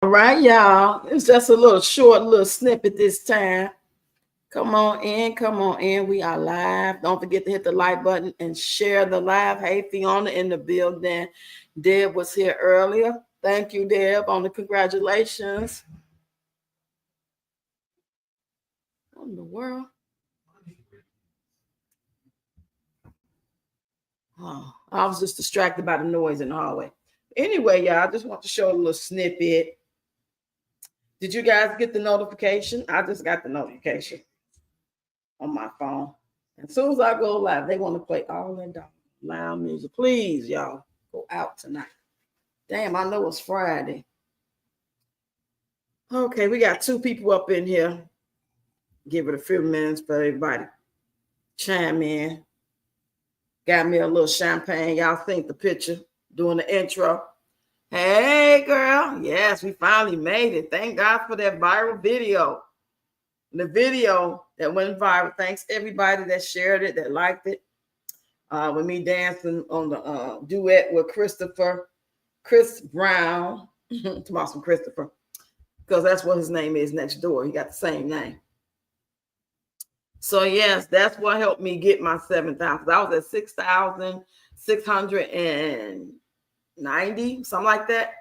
All right, y'all. It's just a little short little snippet this time. Come on in, come on in. We are live. Don't forget to hit the like button and share the live. Hey, Fiona in the building. Deb was here earlier. Thank you, Deb, on the congratulations. What in the world? Oh, I was just distracted by the noise in the hallway. Anyway, y'all, I just want to show a little snippet. Did you guys get the notification? I just got the notification on my phone. As soon as I go live, they want to play all that loud music. Please, y'all, go out tonight. Damn, I know it's Friday. Okay, we got 2 people up in here. Give it a few minutes for everybody chime in. Got me a little champagne. Y'all think the picture doing the intro. Hey, girl. Yes, we finally made it. Thank God for that viral video. The video that went viral. Thanks everybody that shared it, that liked it. With me dancing on the duet with Chris Brown. It's awesome, Christopher. Because that's what his name is next door. He got the same name. So yes, that's what helped me get my 7,000. I was at 6,690, something like that.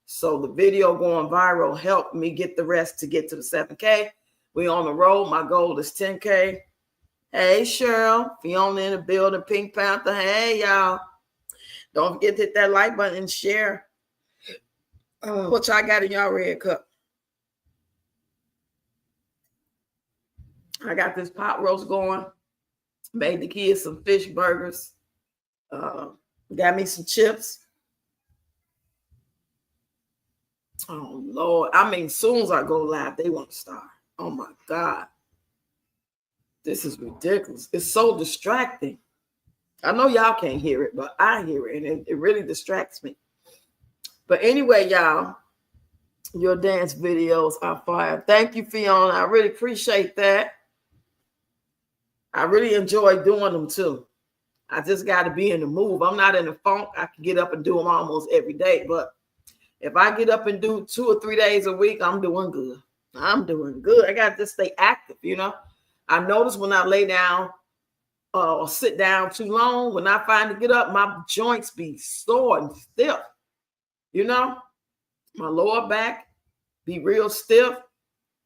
So the video going viral helped me get the rest to get to the 7K. We on the road. My goal is 10K. Hey, Cheryl, Fiona in the building, Pink Panther. Hey, y'all. Don't forget to hit that like button and share. What y'all got in y'all red cup? I got this pot roast going. Made the kids some fish burgers. Got me some chips. Oh, Lord. I mean, as soon as I go live, they want to start. Oh, my God. This is ridiculous. It's so distracting. I know y'all can't hear it, but I hear it, and it really distracts me. But anyway, y'all, your dance videos are fire. Thank you, Fiona. I really appreciate that. I really enjoy doing them, too. I just got to be in the move. I'm not in the funk. I can get up and do them almost every day, but if I get up and do 2 or 3 days a week, I'm doing good. I'm doing good. I got to stay active, you know. I notice when I lay down or sit down too long, when I finally get up, my joints be sore and stiff, you know. My lower back be real stiff.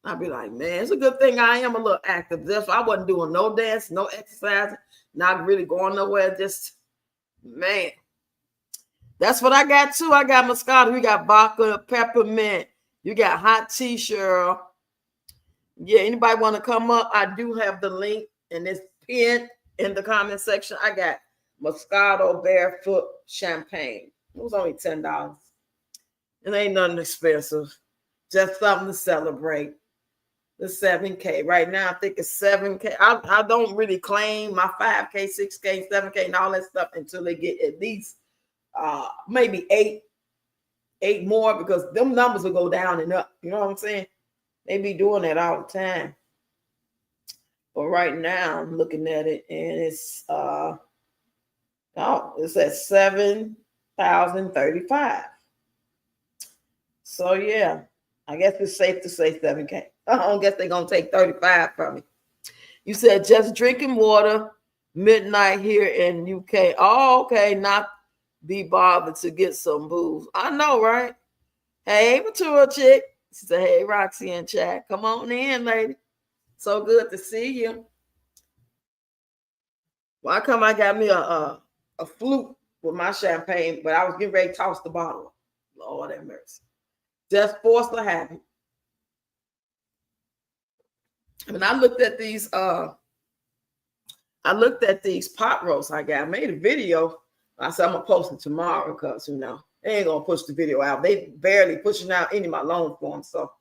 I'd be like, man, it's a good thing I am a little active. If I wasn't doing no dance, no exercise, not really going nowhere, just, man. That's what I got too. I got Moscato. We got vodka, peppermint. You got hot tea, Cheryl. Yeah, anybody want to come up? I do have the link, and it's pinned in the comment section. I got Moscato Barefoot Champagne. It was only $10. It ain't nothing expensive. Just something to celebrate. The 7K. Right now, I think it's 7K. I don't really claim my 5K, 6K, 7K, and all that stuff until they get at least maybe eight more, because them numbers will go down and up. You know what I'm saying? They be doing that all the time. But right now, I'm looking at it, and it's it's at 7,035. So yeah, I guess it's safe to say 7K. I don't guess they're gonna take 35 from me. You said just drinking water, midnight here in UK. Oh, okay, not be bothered to get some booze. I know, right? Hey, mature chick. She said, hey, Roxy in chat. Come on in, lady. So good to see you. Why come I got me a flute with my champagne, but I was getting ready to toss the bottle. Lord have mercy. Just forced to habit. When I looked at these pot roasts I got. I made a video. I said I'm gonna post it tomorrow because they ain't gonna push the video out. They barely pushing out any of my long forms, so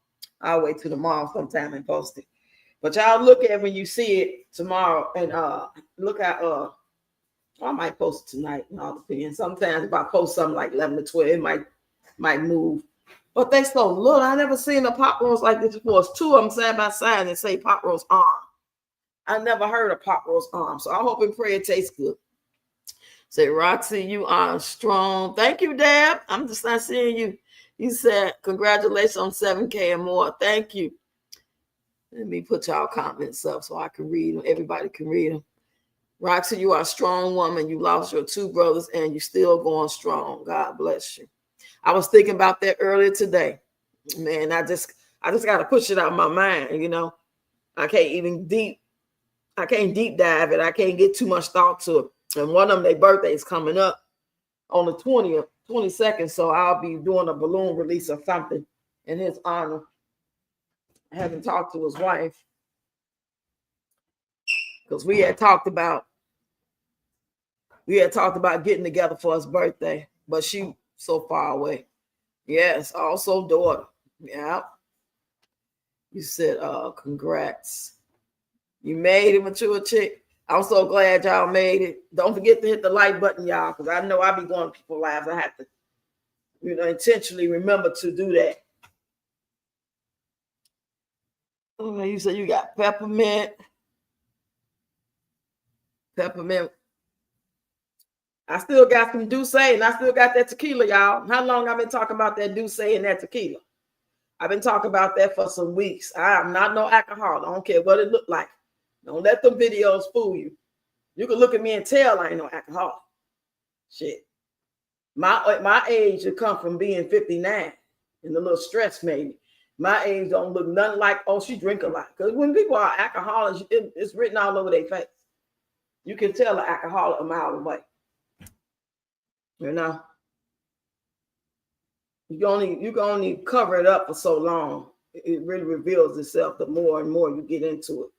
I'll wait till tomorrow sometime and post it. But y'all look at when you see it tomorrow, and look at I might post it tonight. It all depends. Sometimes if I post something like 11 to 12, it might move. But they so little. I never seen a pot roast like this before. It's 2 of them side by side and say pot roast arm. I never heard of pot roast arm, so I hope and pray it tastes good. Say, Roxy, you are strong. Thank you, Deb. I'm just not seeing you. You said, congratulations on 7K and more. Thank you. Let me put y'all comments up so I can read them. Everybody can read them. Roxy, you are a strong woman. You lost your 2 brothers and you still going strong. God bless you. I was thinking about that earlier today. Man, I just got to push it out of my mind, you know. I can't deep dive it. I can't get too much thought to it. And one of them, their birthday is coming up on the 20th, 22nd. So I'll be doing a balloon release or something in his honor. I haven't talked to his wife because we had talked about getting together for his birthday, but she so far away. Yes, also daughter. Yeah. You said, congrats. You made it, mature chick. I'm so glad y'all made it. Don't forget to hit the like button, y'all, because I know I be going to people's lives. I have to, intentionally remember to do that. Oh, you said you got peppermint. Peppermint. I still got some Douce and I still got that tequila, y'all. How long I've been talking about that Douce and that tequila? I've been talking about that for some weeks. I am not no alcohol. I don't care what it looked like. Don't let them videos fool you. You can look at me and tell I ain't no alcoholic. Shit. My age had come from being 59 and a little stress maybe. My age don't look nothing like, oh, she drink a lot. Because when people are alcoholics, it's written all over their face. You can tell an alcoholic a mile away. You know? You can only cover it up for so long. It really reveals itself the more and more you get into it.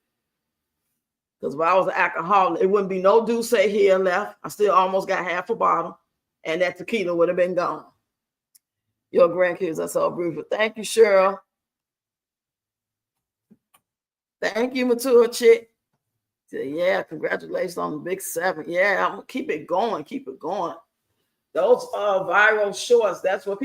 Because if I was an alcoholic, it wouldn't be no Douce here left. I still almost got half a bottle, and that tequila would have been gone. Your grandkids are so beautiful. Thank you, Cheryl. Thank you, mature chick. Yeah, congratulations on the big 7. Yeah, I'm gonna keep it going. Keep it going. Those viral shorts, that's what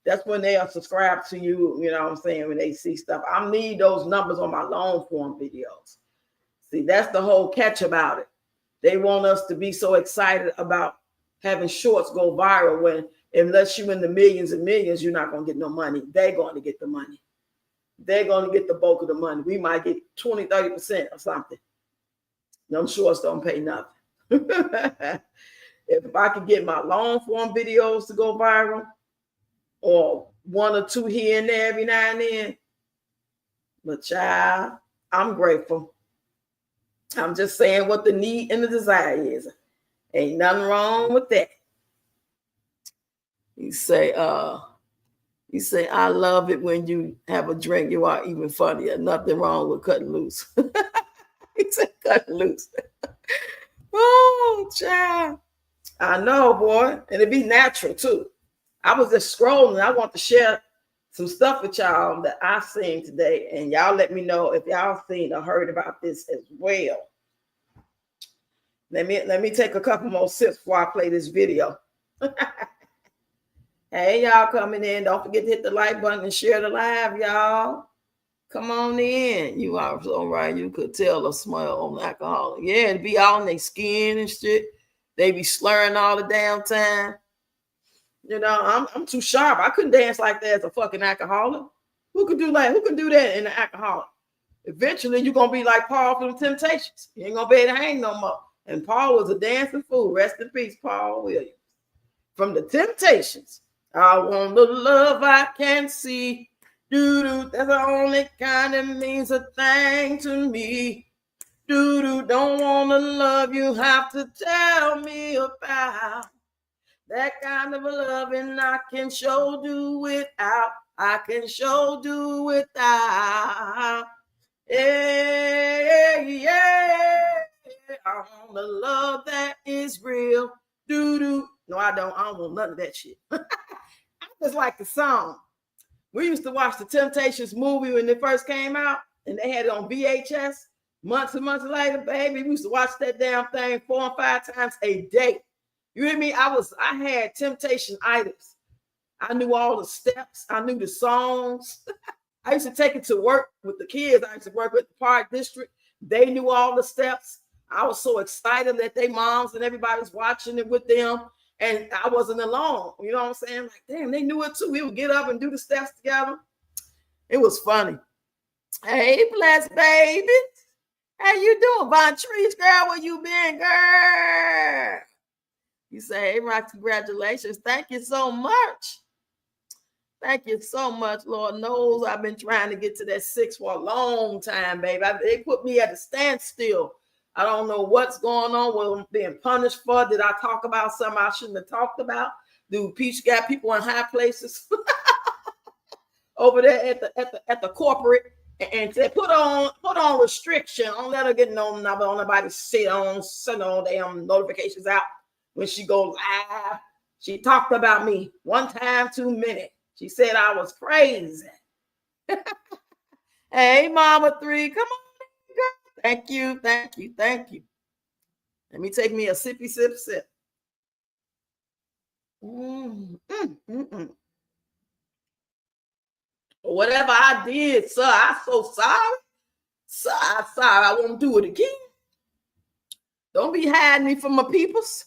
that's when they are subscribed to you, you know what I'm saying, when they see stuff. I need those numbers on my long form videos. See, that's the whole catch about it. They want us to be so excited about having shorts go viral when, unless you're in the millions and millions, you're not going to get no money. They're going to get the money. They're going to get the bulk of the money. We might get 20, 30% or something. Them shorts don't pay nothing. If I could get my long form videos to go viral, or 1 or 2 here and there every now and then, but child, I'm grateful. I'm just saying what the need and the desire is. Ain't nothing wrong with that. You say, I love it when you have a drink. You are even funnier. Nothing wrong with cutting loose. He said cutting loose. Oh, child. I know, boy. And it be natural, too. I was just scrolling. I want to share some stuff with y'all that I've seen today. And y'all let me know if y'all seen or heard about this as well. Let me take a couple more sips before I play this video. Hey, y'all coming in. Don't forget to hit the like button and share the live, y'all. Come on in. You are so right. You could tell the smell on the alcohol. Yeah, it be all in their skin and shit. They be slurring all the damn time. You know, I'm too sharp. I couldn't dance like that as a fucking alcoholic. Who could do that? Who can do that in an alcoholic? Eventually, you're gonna be like Paul from the Temptations. You ain't gonna be able to hang no more. And Paul was a dancing fool. Rest in peace, Paul Williams. From the Temptations. I want the love I can see. Doo-doo, that's the only kind that means a thing to me. Doo-doo, don't want to love you, have to tell me about. That kind of a loving I can sure do without. I can sure do without. Yeah, yeah. I want the love that is real. Doo-doo. No, I don't. I don't want none of that shit. I just like the song. We used to watch the Temptations movie when it first came out, and they had it on VHS. Months and months later, baby, we used to watch that damn thing 4 and 5 times a day. You hear me? I had Temptation items. I knew all the steps. I knew the songs. I used to take it to work with the kids. I used to work with the Park District. They knew all the steps. I was so excited that they moms and everybody was watching it with them. And I wasn't alone. You know what I'm saying? Like, damn, they knew it too. We would get up and do the steps together. It was funny. Hey, blessed baby. How you doing, Von Trees, girl? Where you been, girl? You say, hey, Rock, congratulations. Thank you so much. Thank you so much. Lord knows I've been trying to get to that 6 for a long time, baby. They put me at a standstill. I don't know what's going on, what I'm being punished for. Did I talk about something I shouldn't have talked about? Do Peach got people in high places over there at the corporate and said put on restriction. Don't let her get nobody send on damn notifications out when she go live. She talked about me one time too many. She said I was crazy. Hey, Mama 3, come on, girl. Thank you, thank you, thank you. Let me take me a sippy sip. Whatever I did, sir, I'm so sorry. Sir, I'm sorry. I won't do it again. Don't be hiding me from my peoples.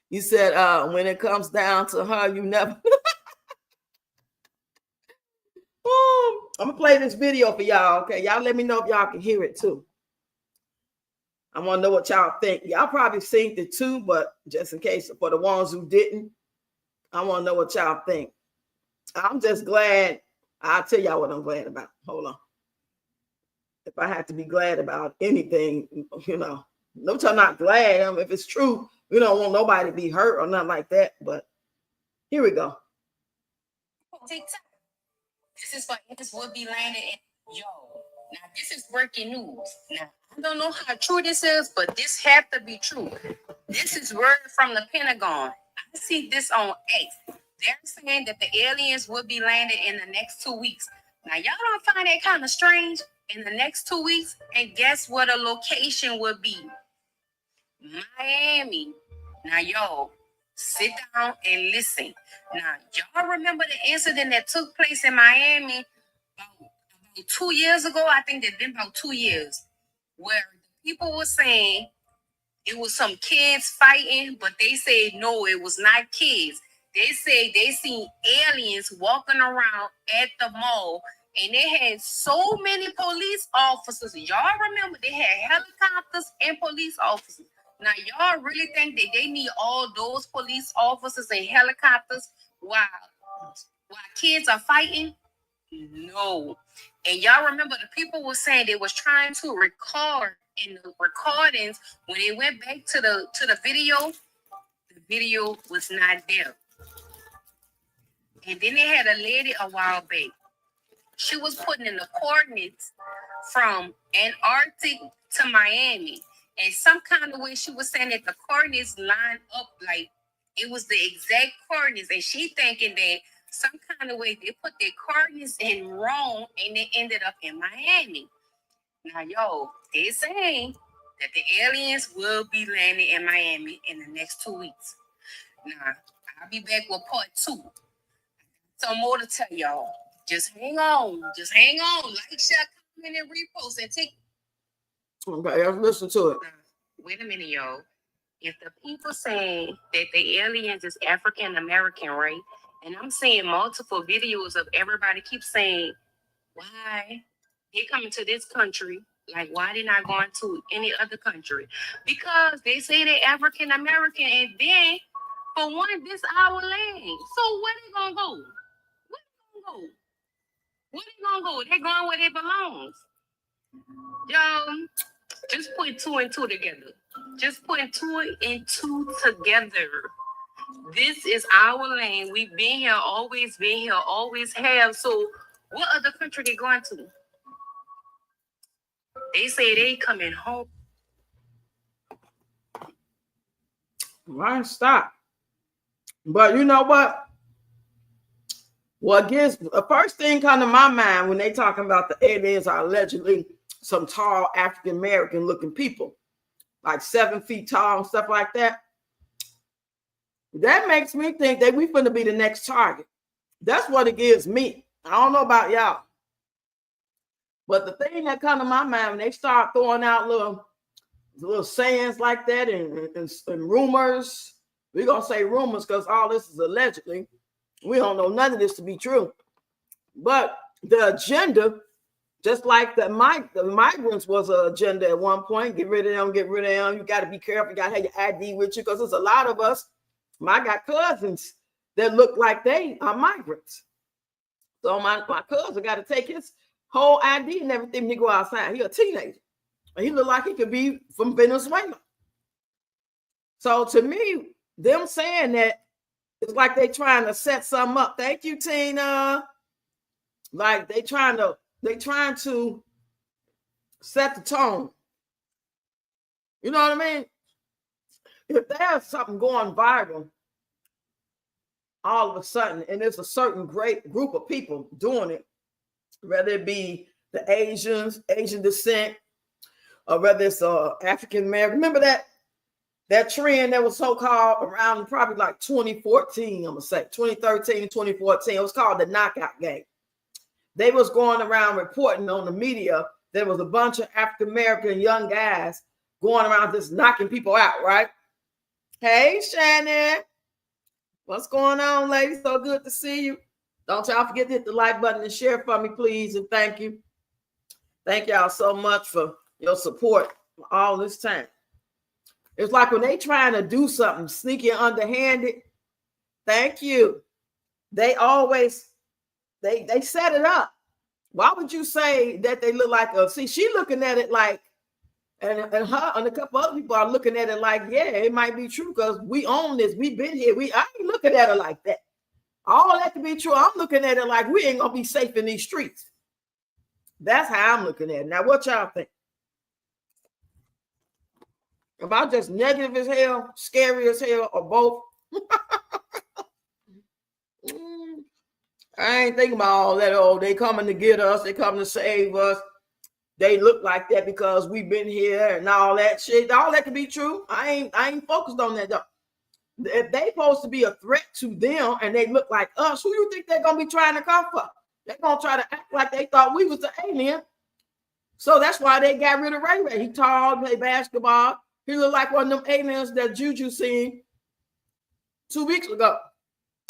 You said when it comes down to her, you never. I'm gonna play this video for y'all. Okay, y'all let me know if y'all can hear it too. I want to know what y'all think. Y'all probably seen it too, but just in case for the ones who didn't, I want to know what y'all think. I'm just glad. I'll tell y'all what I'm glad about. Hold on. If I have to be glad about anything, no, I'm not glad. If it's true, we don't want nobody to be hurt or nothing like that. But here we go. This is what this would be landed in. Yo, now this is breaking news. Now, I don't know how true this is, but this has to be true. This is word from the Pentagon. I see this on X. They're saying that the aliens will be landed in the next 2 weeks. Now, y'all don't find that kind of strange? In the next 2 weeks, and guess what a location would be? Miami. Now, yo, sit down and listen. Now, y'all remember the incident that took place in Miami about 2 years ago? I think it's been about 2 years, where people were saying it was some kids fighting, but they said no, it was not kids. They said they seen aliens walking around at the mall, and they had so many police officers. Y'all remember they had helicopters and police officers. Now, y'all really think that they need all those police officers and helicopters while kids are fighting? No. And y'all remember the people were saying they was trying to record in the recordings. When they went back to the video was not there. And then they had a lady a while back. She was putting in the coordinates from Antarctic to Miami. And some kind of way she was saying that the coordinates lined up like it was the exact coordinates. And she thinking that some kind of way they put their coordinates in wrong and they ended up in Miami. Now, yo, they're saying that the aliens will be landing in Miami in the next 2 weeks. Now, I'll be back with part 2. Some more to tell y'all. Just hang on. Just hang on. Like, share, comment, and repost. And take. Okay, let's listen to it. Now, wait a minute, y'all. If the people say that the aliens is African American, right? And I'm seeing multiple videos of everybody keep saying, why they coming to this country? Like, why they not going to any other country? Because they say they're African American, and then for one, this our land. So where they gonna go? Where they gonna go? Where they gonna go? They're going where they belong. Y'all, just put 2 and 2 together. Just put 2 and 2 together. This is our land. We've been here, always have. So what other country they going to? They say they coming home. Why stop? But you know what? What gets the first thing come to my mind when they talking about the aliens are allegedly some tall African American looking people, like 7 feet tall and stuff like that. That makes me think that we finna be the next target. That's what it gives me. I don't know about y'all. But the thing that come to my mind when they start throwing out little little sayings like that and rumors. We're going to say rumors because all this is allegedly. We don't know none of this to be true. But the agenda, just like the migrants was an agenda at one point, get rid of them, get rid of them. You got to be careful. You got to have your ID with you because there's a lot of us. I got cousins that look like they are migrants. So my cousin got to take his whole ID and everything when he go outside. He a teenager. And he look like he could be from Venezuela. So to me, them saying that, it's like they trying to set something up. Thank you, Tina. Like they trying to set the tone. You know what I mean? If there's something going viral all of a sudden, and there's a certain great group of people doing it, whether it be the Asian descent, or whether it's African American. Remember that trend that was so-called around probably like 2014, I'm gonna say 2013, 2014. It was called the knockout game. They was going around reporting on the media. There was a bunch of African American young guys going around just knocking people out, right? Hey, Shannon. What's going on, ladies? So good to see you. Don't y'all forget to hit the like button and share for me, please. And thank you. Thank y'all so much for your support all this time. It's like when they trying to do something sneaky and underhanded. Thank you. They always, they set it up. Why would you say that they look like see, she looking at it like, and her and a couple other people are looking at it like, yeah, it might be true because we own this. We've been here. I ain't looking at it like that. All that could be true. I'm looking at it like we ain't gonna be safe in these streets. That's how I'm looking at it. Now, what y'all think? Am I just negative as hell, scary as hell, or both? I ain't thinking about all that. Oh, they coming to get us. They coming to save us. They look like that because we've been here and all that shit. All that could be true. I ain't focused on that though. If they supposed to be a threat to them and they look like us, who you think they're gonna be trying to come for? They're gonna try to act like they thought we was the alien. So that's why they got rid of Ray Ray. He tall, play basketball. He looked like one of them aliens that Juju seen 2 weeks ago.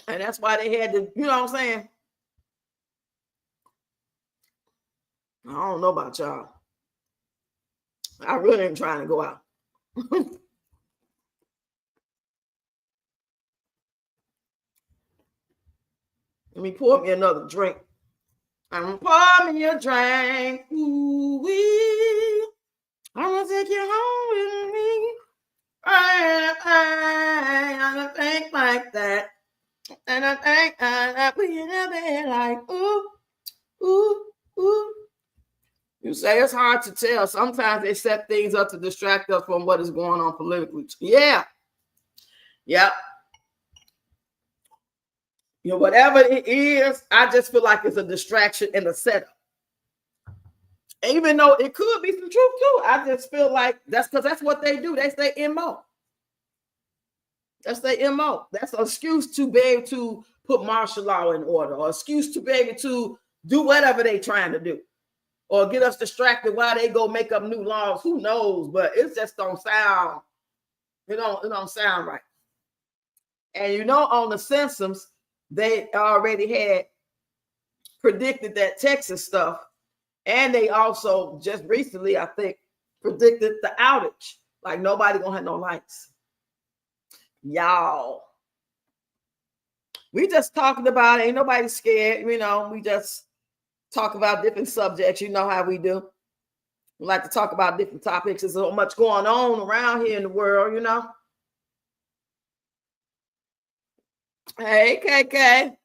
And that's why they had to, you know what I'm saying? I don't know about y'all. I really ain't trying to go out. Let me pour me another drink. I'm gonna pour me a drink. Ooh-wee. I'm gonna take you home with me. I think like that. And I think that we in a bed like, ooh, ooh, ooh. You say it's hard to tell. Sometimes they set things up to distract us from what is going on politically. Yeah. Yep. You know, whatever it is, I just feel like it's a distraction and a setup. Even though it could be some truth too, I just feel like that's because that's what they do. That's their MO. That's their MO. That's an excuse to be able to put martial law in order, or excuse to be able to do whatever they're trying to do, or get us distracted while they go make up new laws. Who knows? But it just don't sound. It don't sound right. And you know, on The Simpsons, they already had predicted that Texas stuff. And they also just recently, I think, predicted the outage. Like nobody gonna have no lights. Y'all. We just talking about it. Ain't nobody scared. You know, we just talk about different subjects. You know how we do. We like to talk about different topics. There's so much going on around here in the world, you know. Hey, KK.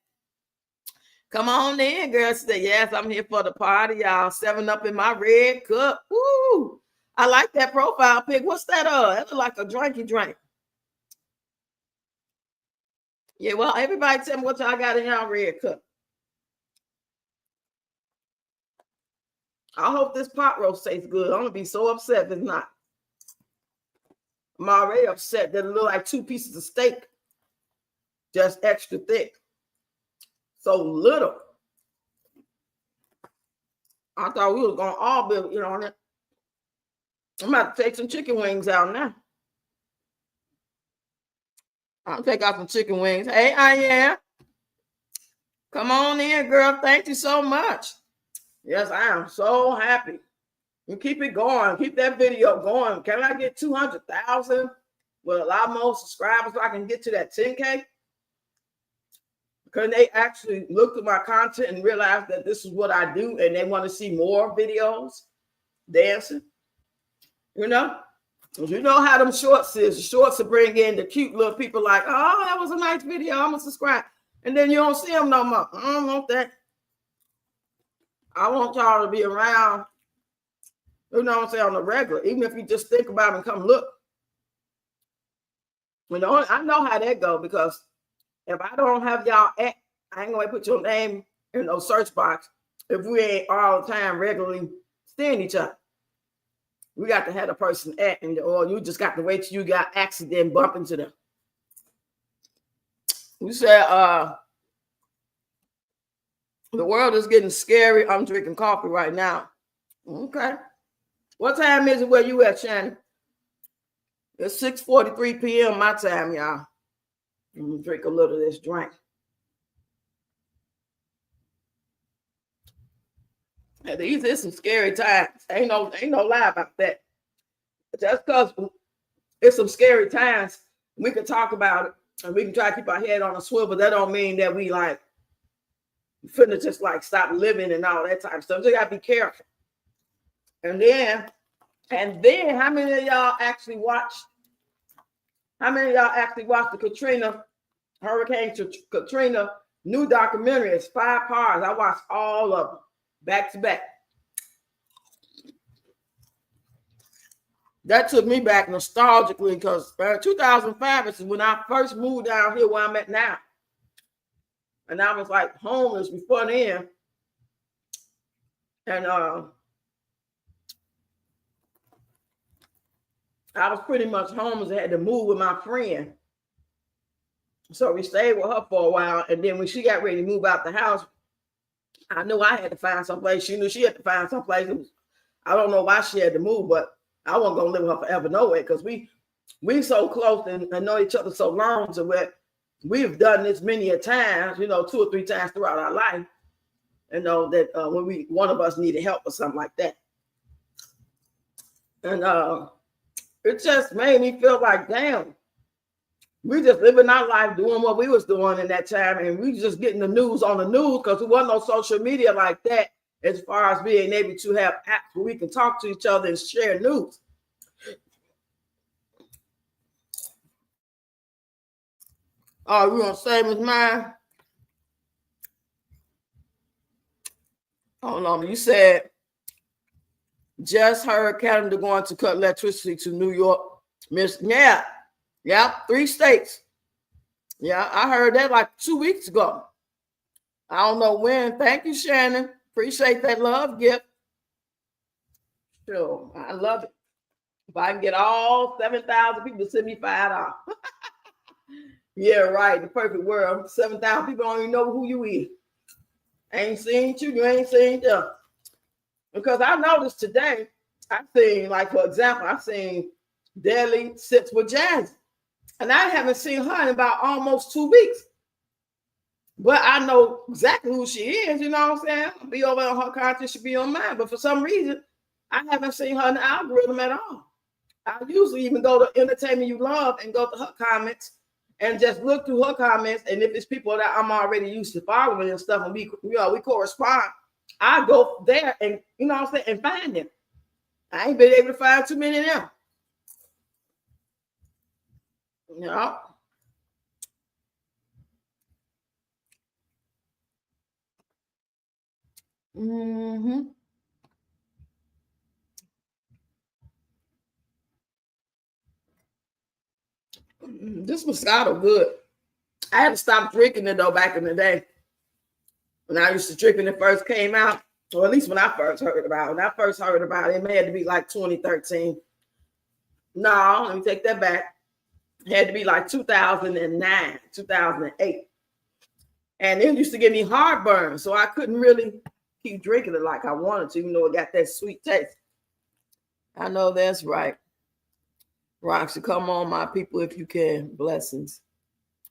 Come on in, girl. Say, yes, I'm here for the party, y'all. 7-Up in my red cup. Woo! I like that profile pic. What's that? That look like a drinky drink. Yeah, well, everybody tell me what y'all got in y'all red cup. I hope this pot roast tastes good. I'm gonna be so upset if it's not. I'm already upset that it look like 2 pieces of steak, just extra thick. So little. I thought we was gonna all be, you know, I'm about to take some chicken wings out now. I'll take out some chicken wings. Hey, I am. Come on in, girl. Thank you so much. Yes, I am so happy. You keep it going. Keep that video going. Can I get 200,000 with a lot more subscribers so I can get to that 10K? Because they actually looked at my content and realized that this is what I do and they want to see more videos dancing. You know? You know how them shorts is. The shorts will bring in the cute little people like, oh, that was a nice video. I'm going to subscribe. And then you don't see them no more. I don't want that. I want y'all to be around, you know what I'm saying, on the regular. Even if you just think about it and come look. You know, I know how that go because if I don't have y'all at, I ain't going to put your name in no search box if we ain't all the time regularly seeing each other. We got to have a person at, or you just got to wait till you got accident bump into them. You said, the world is getting scary. I'm drinking coffee right now. Okay. What time is it where you at, Shannon? It's 6:43 p.m. my time, y'all. I'm gonna drink a little of this drink. And these are some scary times. Ain't no lie about that. Just because it's some scary times, we can talk about it and we can try to keep our head on a swivel. That don't mean that we like finna just like stop living and all that type of stuff. So you gotta be careful. And then how many of y'all actually watched? How many of y'all actually watched the Hurricane Katrina new documentary? It's 5 parts. I watched all of them back to back. That took me back nostalgically because 2005 is when I first moved down here where I'm at now. And I was like homeless before then. And I was pretty much homeless. I had to move with my friend. So we stayed with her for a while. And then when she got ready to move out the house, I knew I had to find someplace. She knew she had to find someplace. I don't know why she had to move, but I wasn't going to live with her forever no way because we so close and know each other so long. So we've done this many a times, 2 or 3 times throughout our life. That when one of us needed help or something like that. And it just made me feel like, damn, we just living our life doing what we was doing in that time. And we just getting the news on the news because there wasn't no social media like that as far as being able to have apps where we can talk to each other and share news. Oh, we on same as mine? Hold on, you said just heard Canada going to cut electricity to New York. Yeah, 3 states. Yeah, I heard that like 2 weeks ago. I don't know when. Thank you, Shannon. Appreciate that love gift. Sure, I love it. If I can get all 7,000 people to send me $5. Yeah, right. The perfect world. 7,000 people don't even know who you is. Ain't seen you ain't seen them. Because I noticed today, I've seen, like, for example, I've seen Daily Sits with Jazzy. And I haven't seen her in about almost 2 weeks. But I know exactly who she is, you know what I'm saying? I'll be over on her content, she'll be on mine. But for some reason, I haven't seen her in the algorithm at all. I usually even go to Entertainment You Love and go to her comments and just look through her comments. And if it's people that I'm already used to following and stuff, and we correspond, I go there and, you know what I'm saying, and find them. I ain't been able to find too many of them. Yeah. Mm-hmm. This Moscato good. I had to stop drinking it though back in the day. When I used to drink when it first came out, or at least when I first heard about it. When I first heard about it, it may have to be like 2013. No, let me take that back. It had to be like 2009, 2008. And it used to give me heartburn, so I couldn't really keep drinking it like I wanted to, even though it got that sweet taste. I know that's right. Roxy, come on, my people, if you can. Blessings.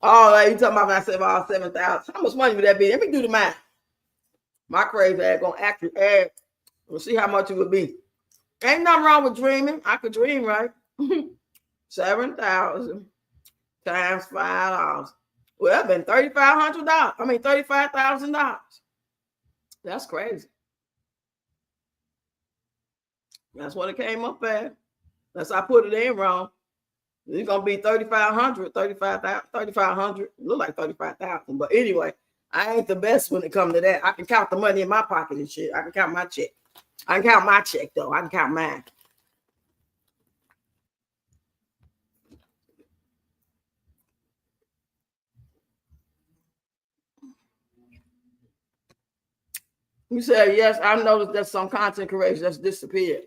Oh, you talking about when I said all 7,000? How much money would that be? Let me do the math. My crazy ass gonna actually add. We'll see how much it would be. Ain't nothing wrong with dreaming. I could dream, right? 7,000 times $5. Well, that's been $3,500. I mean, $35,000. That's crazy. That's what it came up at. Unless I put it in wrong. It's gonna be 3,500, 35,000, 3,500. Look like 35,000. But anyway, I ain't the best when it comes to that. I can count the money in my pocket and shit. I can count my check. I can count my check though. I can count mine. You said yes. I noticed that some content creators that's disappeared.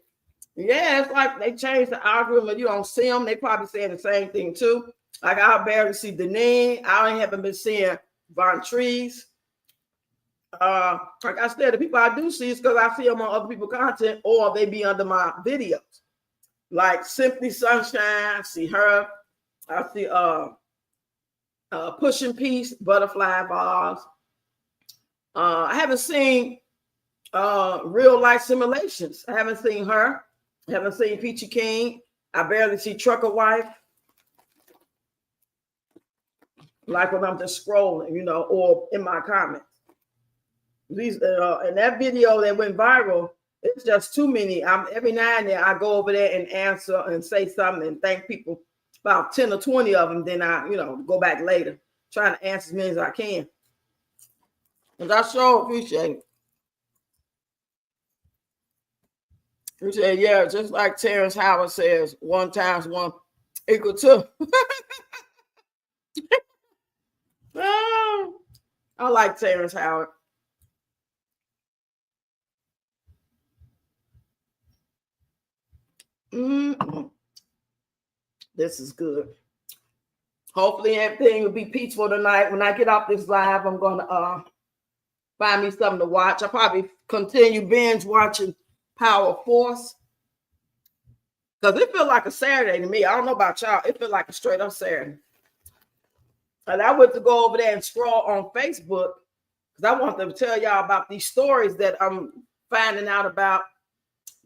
Yeah, it's like they changed the algorithm. You don't see them. They probably saying the same thing too. Like I barely see Deneen. I haven't been seeing Von Trees. Like I said, the people I do see is because I see them on other people's content or they be under my videos. Like Simply Sunshine, I see her. I see Pushing Peace, Butterfly Bars. I haven't seen Real Life Simulations. I haven't seen her. I haven't seen Peachy King. I barely see Trucker Wife. Like when I'm just scrolling, you know, or in my comments. These and that video that went viral, it's just too many. Every now and then I go over there and answer and say something and thank people, about 10 or 20 of them. Then I, go back later, trying to answer as many as I can. And I sure appreciate it. You said, yeah, just like Terrence Howard says, 1 times 1 equal 2. Oh, I like Terrence Howard. This is good. Hopefully everything will be peaceful tonight. When I get off this live, I'm gonna find me something to watch. I'll probably continue binge watching Power Force. Because it feels like a Saturday to me. I don't know about y'all. It feels like a straight up Saturday. And I went to go over there and scroll on Facebook because I want to tell y'all about these stories that I'm finding out about,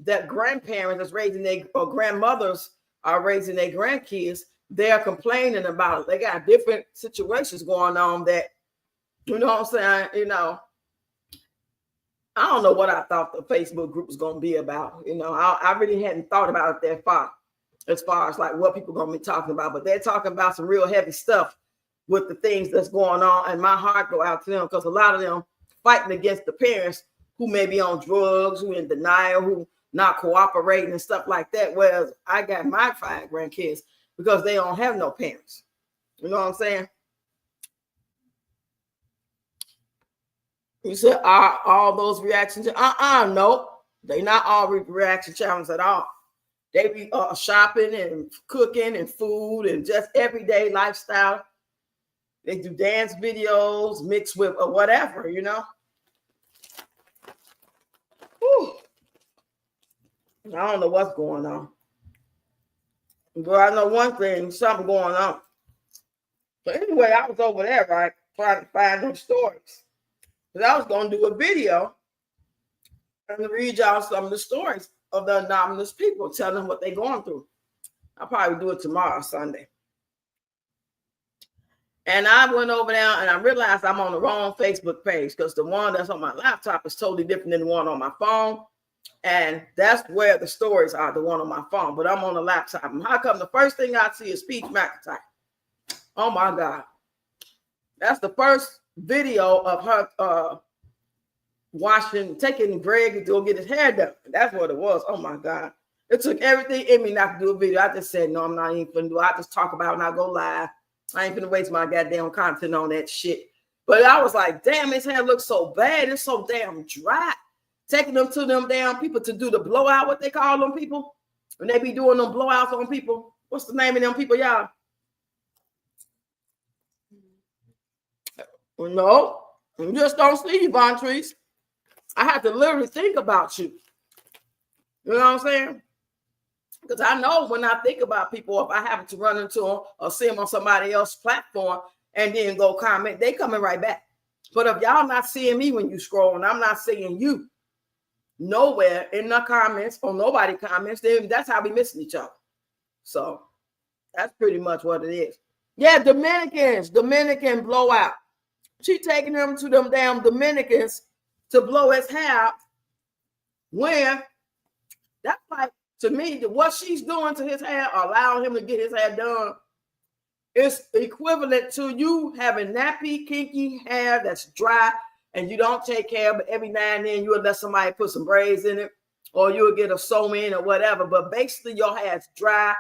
that grandparents that's raising their, or grandmothers are raising their grandkids. They're complaining about it. They got different situations going on that, you know what I'm saying? I don't know what I thought the Facebook group was going to be about. I really hadn't thought about it that far, as far as like what people are going to be talking about. But they're talking about some real heavy stuff with the things that's going on. And my heart go out to them because a lot of them fighting against the parents who may be on drugs, who in denial, who not cooperating and stuff like that. Whereas I got my 5 grandkids because they don't have no parents. You know what I'm saying? You said, are all those reactions? No. They not all reaction challenges at all. They be shopping and cooking and food and just everyday lifestyle. They do dance videos mixed with whatever, Whew. I don't know what's going on. But I know one thing, something going on. But anyway, I was over there, right, trying to find them stories. Because I was going to do a video and read y'all some of the stories of the anonymous people, tell them what they're going through. I'll probably do it tomorrow, Sunday. And I went over there and I realized I'm on the wrong Facebook page because the one that's on my laptop is totally different than the one on my phone. And that's where the stories are, the one on my phone. But I'm on the laptop. And how come the first thing I see is Peach McIntyre? Oh, my God. That's the first video of her taking Greg to go get his hair done. That's what it was. Oh, my God. It took everything in me not to do a video. I just said, no, I'm not even going to do it. I just talk about it and I go live. I ain't gonna waste my goddamn content on that shit. But I was like, damn, his hair looks so bad. It's so damn dry. Taking them to them damn people to do the blowout, what they call them people. When they be doing them blowouts on people. What's the name of them people, y'all? No, you just don't see you, Von Trees. I have to literally think about you. You know what I'm saying? Because I know when I think about people, if I happen to run into them or see them on somebody else's platform and then go comment, they coming right back. But if y'all not seeing me when you scroll and I'm not seeing you nowhere in the comments or nobody comments, then that's how we missing each other. So that's pretty much what it is. Yeah, Dominican blowout. She taking him to them damn Dominicans to blow his hair out. When that's like, to me, what she's doing to his hair, allowing him to get his hair done, is equivalent to you having nappy, kinky hair that's dry and you don't take care of it. Every now and then you'll let somebody put some braids in it, or you'll get a sew in or whatever. But basically, your hair is dry,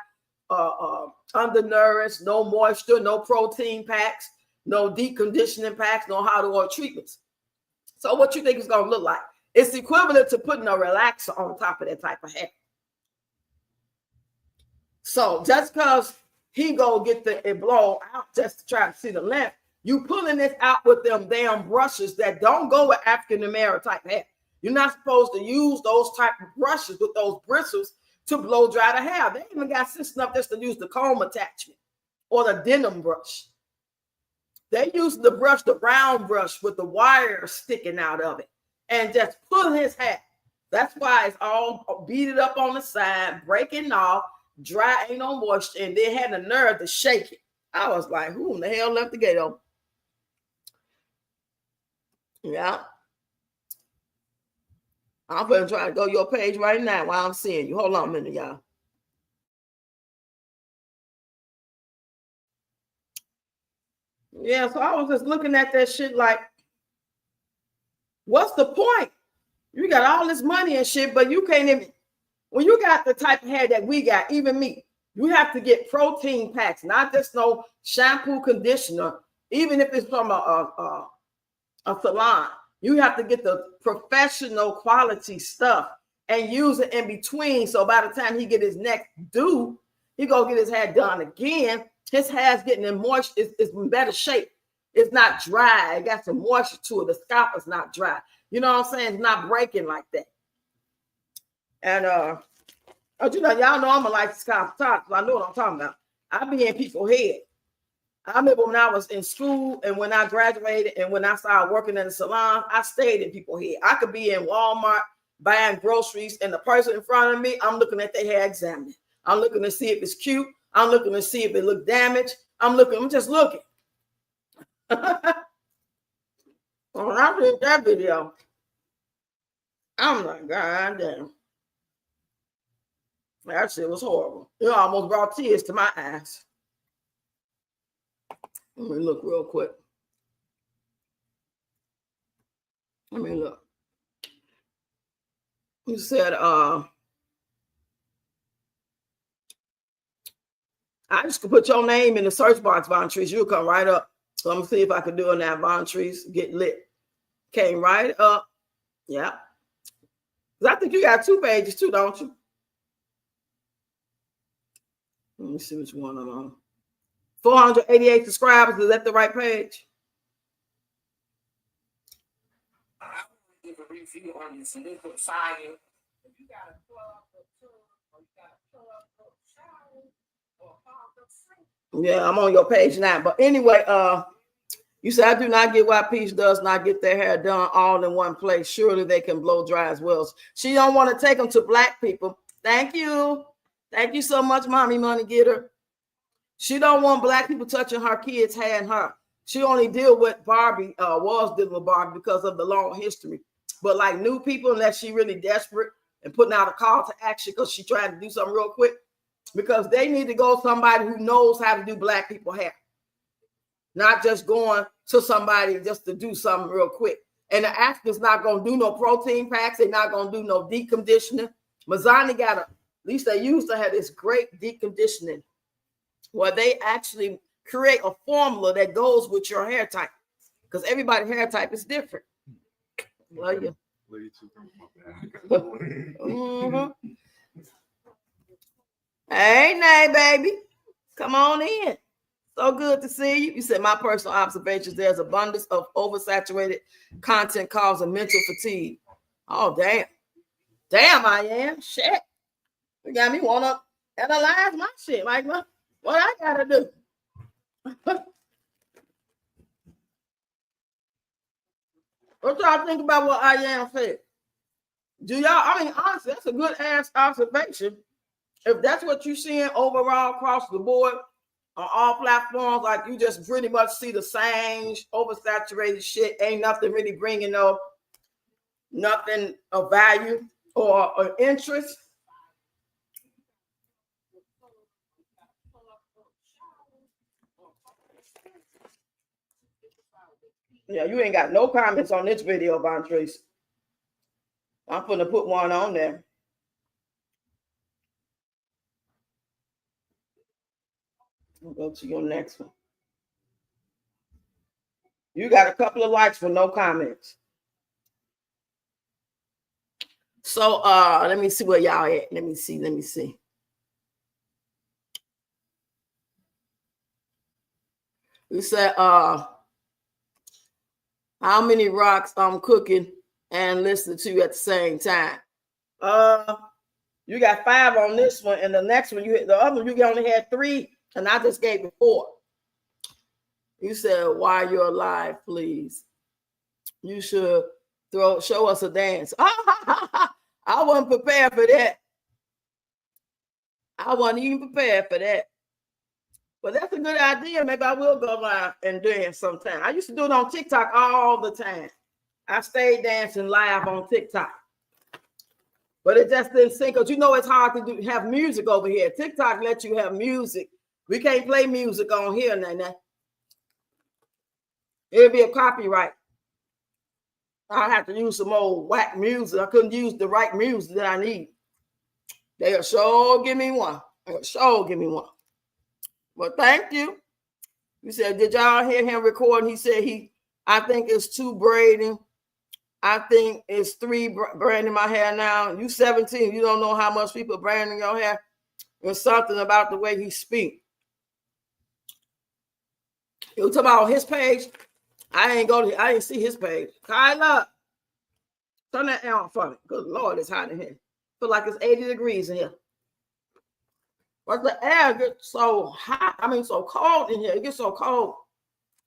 undernourished, no moisture, no protein packs, no deep conditioning packs, no hot oil treatments. So what you think it's going to look like? It's equivalent to putting a relaxer on top of that type of hair. So just because he go get it blow out just to try to see the length, you pulling this out with them damn brushes that don't go with African American type hair. You're not supposed to use those type of brushes with those bristles to blow dry the hair. They even got sense enough just to use the comb attachment or the denim brush. They use the brush, the round brush with the wire sticking out of it, and just pull his hair. That's why it's all beaded up on the side, breaking off, dry, ain't no moisture, and they had the nerve to shake it. I was like, who in the hell left the gate open? Yeah. I'm going to try to go to your page right now while I'm seeing you. Hold on a minute, y'all. Yeah, so I was just looking at that shit like, what's the point? You got all this money and shit, but you can't even, when you got the type of hair that we got, even me, you have to get protein packs, not just no shampoo, conditioner, even if it's from a salon. You have to get the professional quality stuff and use it in between. So by the time he get his next due, he go get his hair done again. His hair's getting in moisture. It's in better shape. It's not dry. It got some moisture to it. The scalp is not dry. You know what I'm saying? It's not breaking like that. And you know, y'all know I'm a licensed cosmetologist. I know what I'm talking about. I be in people's head. I remember when I was in school and when I graduated and when I started working in the salon, I stayed in people's head. I could be in Walmart buying groceries and the person in front of me, I'm looking at their hair examining. I'm looking to see if it's cute. I'm looking to see if it look damaged. I'm just looking. When I did that video, I'm like, God damn. That shit was horrible. It almost brought tears to my eyes. Let me look real quick. Let me look. You said, I just could put your name in the search box, Von Trees. You'll come right up. So I'm gonna see if I can do it now. Von Trees, get lit. Came right up. Yeah. I think you got 2 pages too, don't you? Let me see which one I'm on. 488 subscribers. Is that the right page? I will give a review on this liquid fire. If you got a plug or two, or you got a plug or shower or a faucet. Yeah, I'm on your page now. But anyway, you said I do not get why Peach does not get their hair done all in one place. Surely they can blow dry as well. She don't want to take them to black people. Thank you. Thank you so much, Mommy Money Getter. She don't want black people touching her kids' hair and her. She only deal with Barbie, was dealing with Barbie because of the long history. But like new people, unless she really desperate and putting out a call to action because she trying to do something real quick, because they need to go somebody who knows how to do black people hair. Not just going to somebody just to do something real quick. And the African's not going to do no protein packs. They're not going to do no deep conditioning. Mazzani got at least they used to have this great deep conditioning where they actually create a formula that goes with your hair type. Because everybody's hair type is different. Love you. Mm-hmm. Hey, Nay, baby. Come on in. So good to see you. You said my personal observations, there's abundance of oversaturated content causing mental fatigue. Oh, damn. Damn, I am. Shit. You got me want to Analyze my shit. Like, what I gotta do? What y'all think about what I am said? Do y'all, I mean, honestly, that's a good ass observation. If that's what you're seeing overall across the board on all platforms, like you just pretty much see the same oversaturated shit, ain't nothing really bringing nothing of value or interest. Yeah, you ain't got no comments on this video, Vontrace. I'm gonna put one on there. We'll go to your next one. You got a couple of likes for no comments. So let me see where y'all at. Let me see. We said how many rocks I'm cooking and listening to you at the same time. You got 5 on this one, and the next one the other one you only had 3, and I just gave you 4. You said, "While you're alive, please, you should show us a dance." I wasn't prepared for that. I wasn't even prepared for that. But that's a good idea. Maybe I will go live and dance sometime. I used to do it on TikTok all the time. I stayed dancing live on TikTok. But it just didn't sink, because you know it's hard to have music over here. TikTok lets you have music. We can't play music on here, Nana. It'll be a copyright. I'll have to use some old whack music. I couldn't use the right music that I need. They'll sure give me one. Well, thank you. You said, did y'all hear him recording? He said I think it's 2 braiding. I think it's 3 branding my hair now. You 17. You don't know how much people branding your hair. There's something about the way he speaks. You talking about his page? I didn't see his page. Kyla, turn that on for me. Good Lord, it's hot in here. Feel like it's 80 degrees in here. But the air gets so hot. I mean, so cold in here. It gets so cold.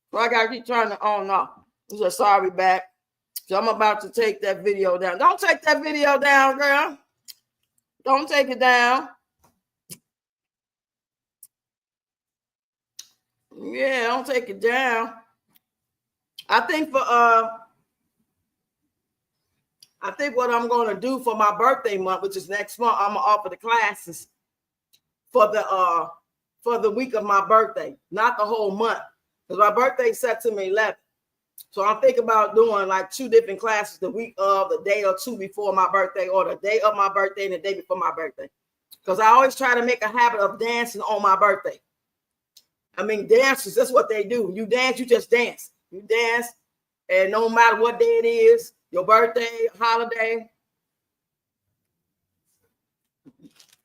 So I gotta keep turning it on and off. He said, sorry, back. So I'm about to take that video down. Don't take that video down, girl. Don't take it down. Yeah, don't take it down. I think what I'm gonna do for my birthday month, which is next month, I'm gonna offer the classes for the week of my birthday, not the whole month, because my birthday set to me 11th. So I'm thinking about doing like 2 different classes the week of, the day or 2 before my birthday, or the day of my birthday and the day before my birthday. Because I always try to make a habit of dancing on my birthday. I mean, dancers, that's what they do. You dance, you just dance. You dance, and no matter what day it is, your birthday, holiday.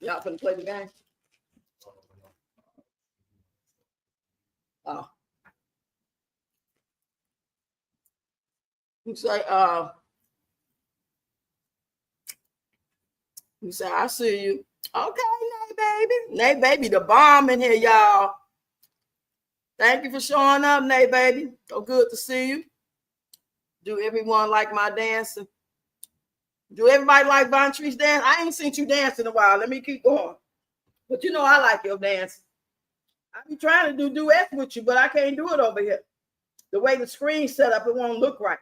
Y'all finna play the game? Oh. You say, I see you. Okay, Nay baby, the bomb in here, y'all. Thank you for showing up, Nay baby. So good to see you. Do everyone like my dancing? Do everybody like Vontrace dance? I ain't seen you dance in a while. Let me keep going. But you know I like your dance. I be trying to do duets with you, but I can't do it over here. The way the screen's set up, it won't look right.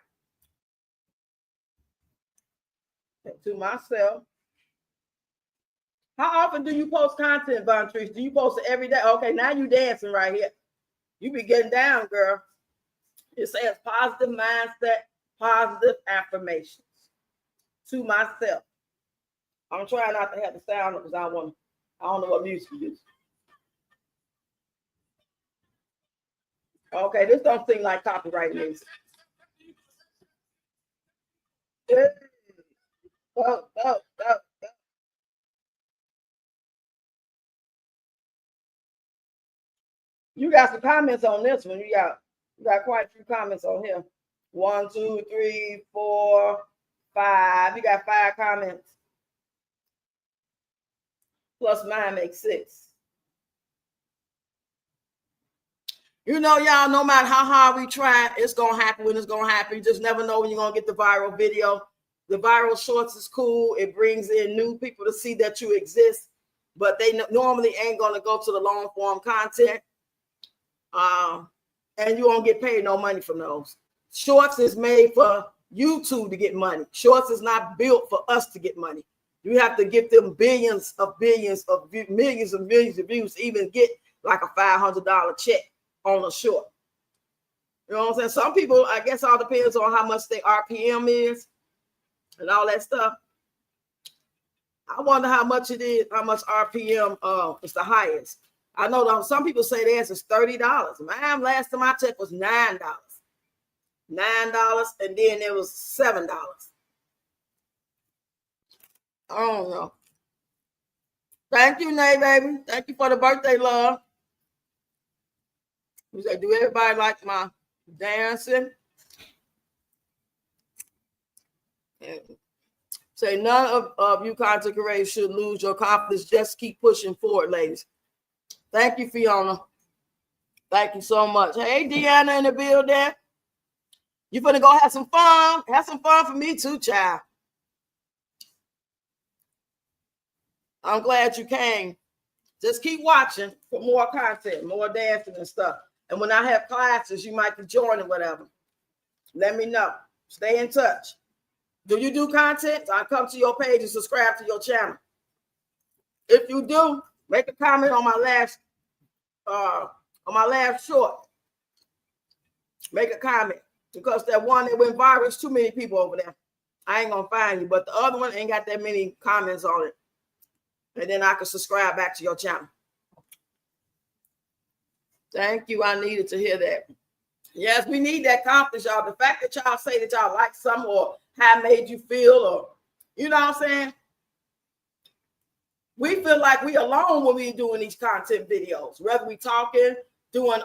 To myself. How often do you post content, Vontrace? Do you post it every day? Okay, now you dancing right here. You be getting down, girl. It says positive mindset, positive affirmations. To myself. I'm trying not to have the sound because I don't know what music you use. Okay, this don't seem like copyright music. Oh. You got some comments on this one. You got quite a few comments on here. 1, 2, 3, 4, 5. You got 5 comments. plus 9 makes 6. You know, y'all, no matter how hard we try, it's going to happen when it's going to happen. You just never know when you're going to get the viral video. The viral shorts is cool. It brings in new people to see that you exist, but they normally ain't going to go to the long form content. And you won't get paid no money from those. Shorts is made for YouTube to get money. Shorts is not built for us to get money. You have to give them millions of views to even get like a $500 check on a short. You know what I'm saying? Some people, I guess all depends on how much their RPM is and all that stuff. I wonder how much it is, how much RPM is the highest. I know some people say theirs is $30. Mine last time I checked was $9. $9, and then it was $7. I don't know. Thank you, Nay, baby. Thank you for the birthday love. You say, do everybody like my dancing? And say, none of you content creators should lose your confidence. Just keep pushing forward, ladies. Thank you, Fiona. Thank you so much. Hey, Deanna in the building. You finna go have some fun. Have some fun for me too, child. I'm glad you came. Just keep watching for more content, more dancing and stuff. And when I have classes, you might be joining whatever. Let me know. Stay in touch. Do you do content? I'll come to your page and subscribe to your channel. If you do, make a comment on my last short. Make a comment. Because that one that went viral is too many people over there. I ain't gonna find you, but the other one ain't got that many comments on it. And then I can subscribe back to your channel. Thank you. I needed to hear that. Yes, we need that confidence, y'all. The fact that y'all say that y'all like some or how it made you feel, or you know what I'm saying? We feel like we alone when we doing these content videos, whether we talking, doing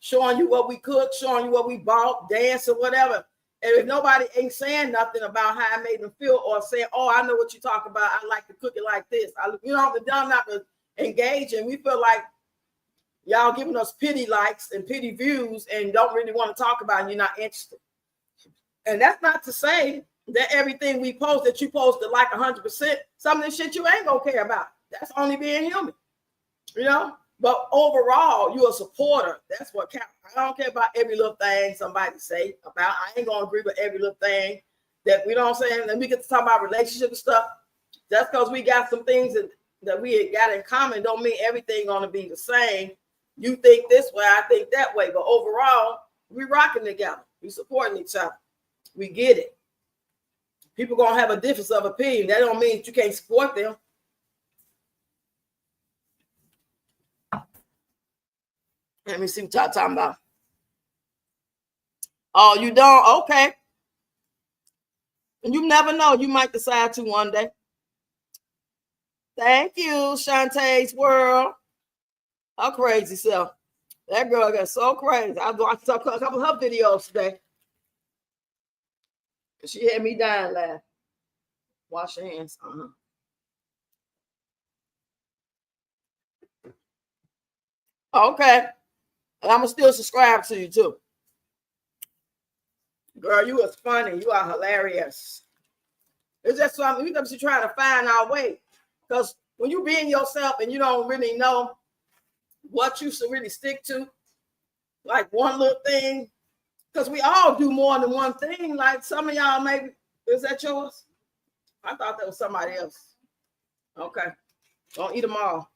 showing you what we cooked, showing you what we bought, dance or whatever. And if nobody ain't saying nothing about how it made them feel or saying, oh, I know what you talk about. I like to cook it like this. You know, the dumb not to engage, and we feel like y'all giving us pity likes and pity views and don't really want to talk about it and you're not interested. And that's not to say that everything we post that you post to like 100%, some of the shit you ain't gonna care about. That's only being human, you know? But overall, you're a supporter. That's what counts. I don't care about every little thing somebody say about. I ain't gonna agree with every little thing that, you know what I'm saying? And we get to talk about relationship and stuff. Just because we got some things that we got in common don't mean everything gonna be the same. You think this way, I think that way. But overall, we rocking together. We supporting each other. We get it. People gonna have a difference of opinion. That don't mean that you can't support them. Let me see what y'all talking about. Oh, you don't? Okay. And you never know. You might decide to one day. Thank you, Shantae's World. Her crazy self. That girl got so crazy. I watched a couple of her videos today. She had me dying laughing. Wash your hands. Okay. And I'm going to still subscribe to you too. Girl, you was funny. You are hilarious. It's just something we just trying to find our way. Because when you being yourself and you don't really know what you should really stick to, like one little thing, because we all do more than one thing. Like some of y'all maybe, is that yours? I thought that was somebody else. Okay. Don't eat them all.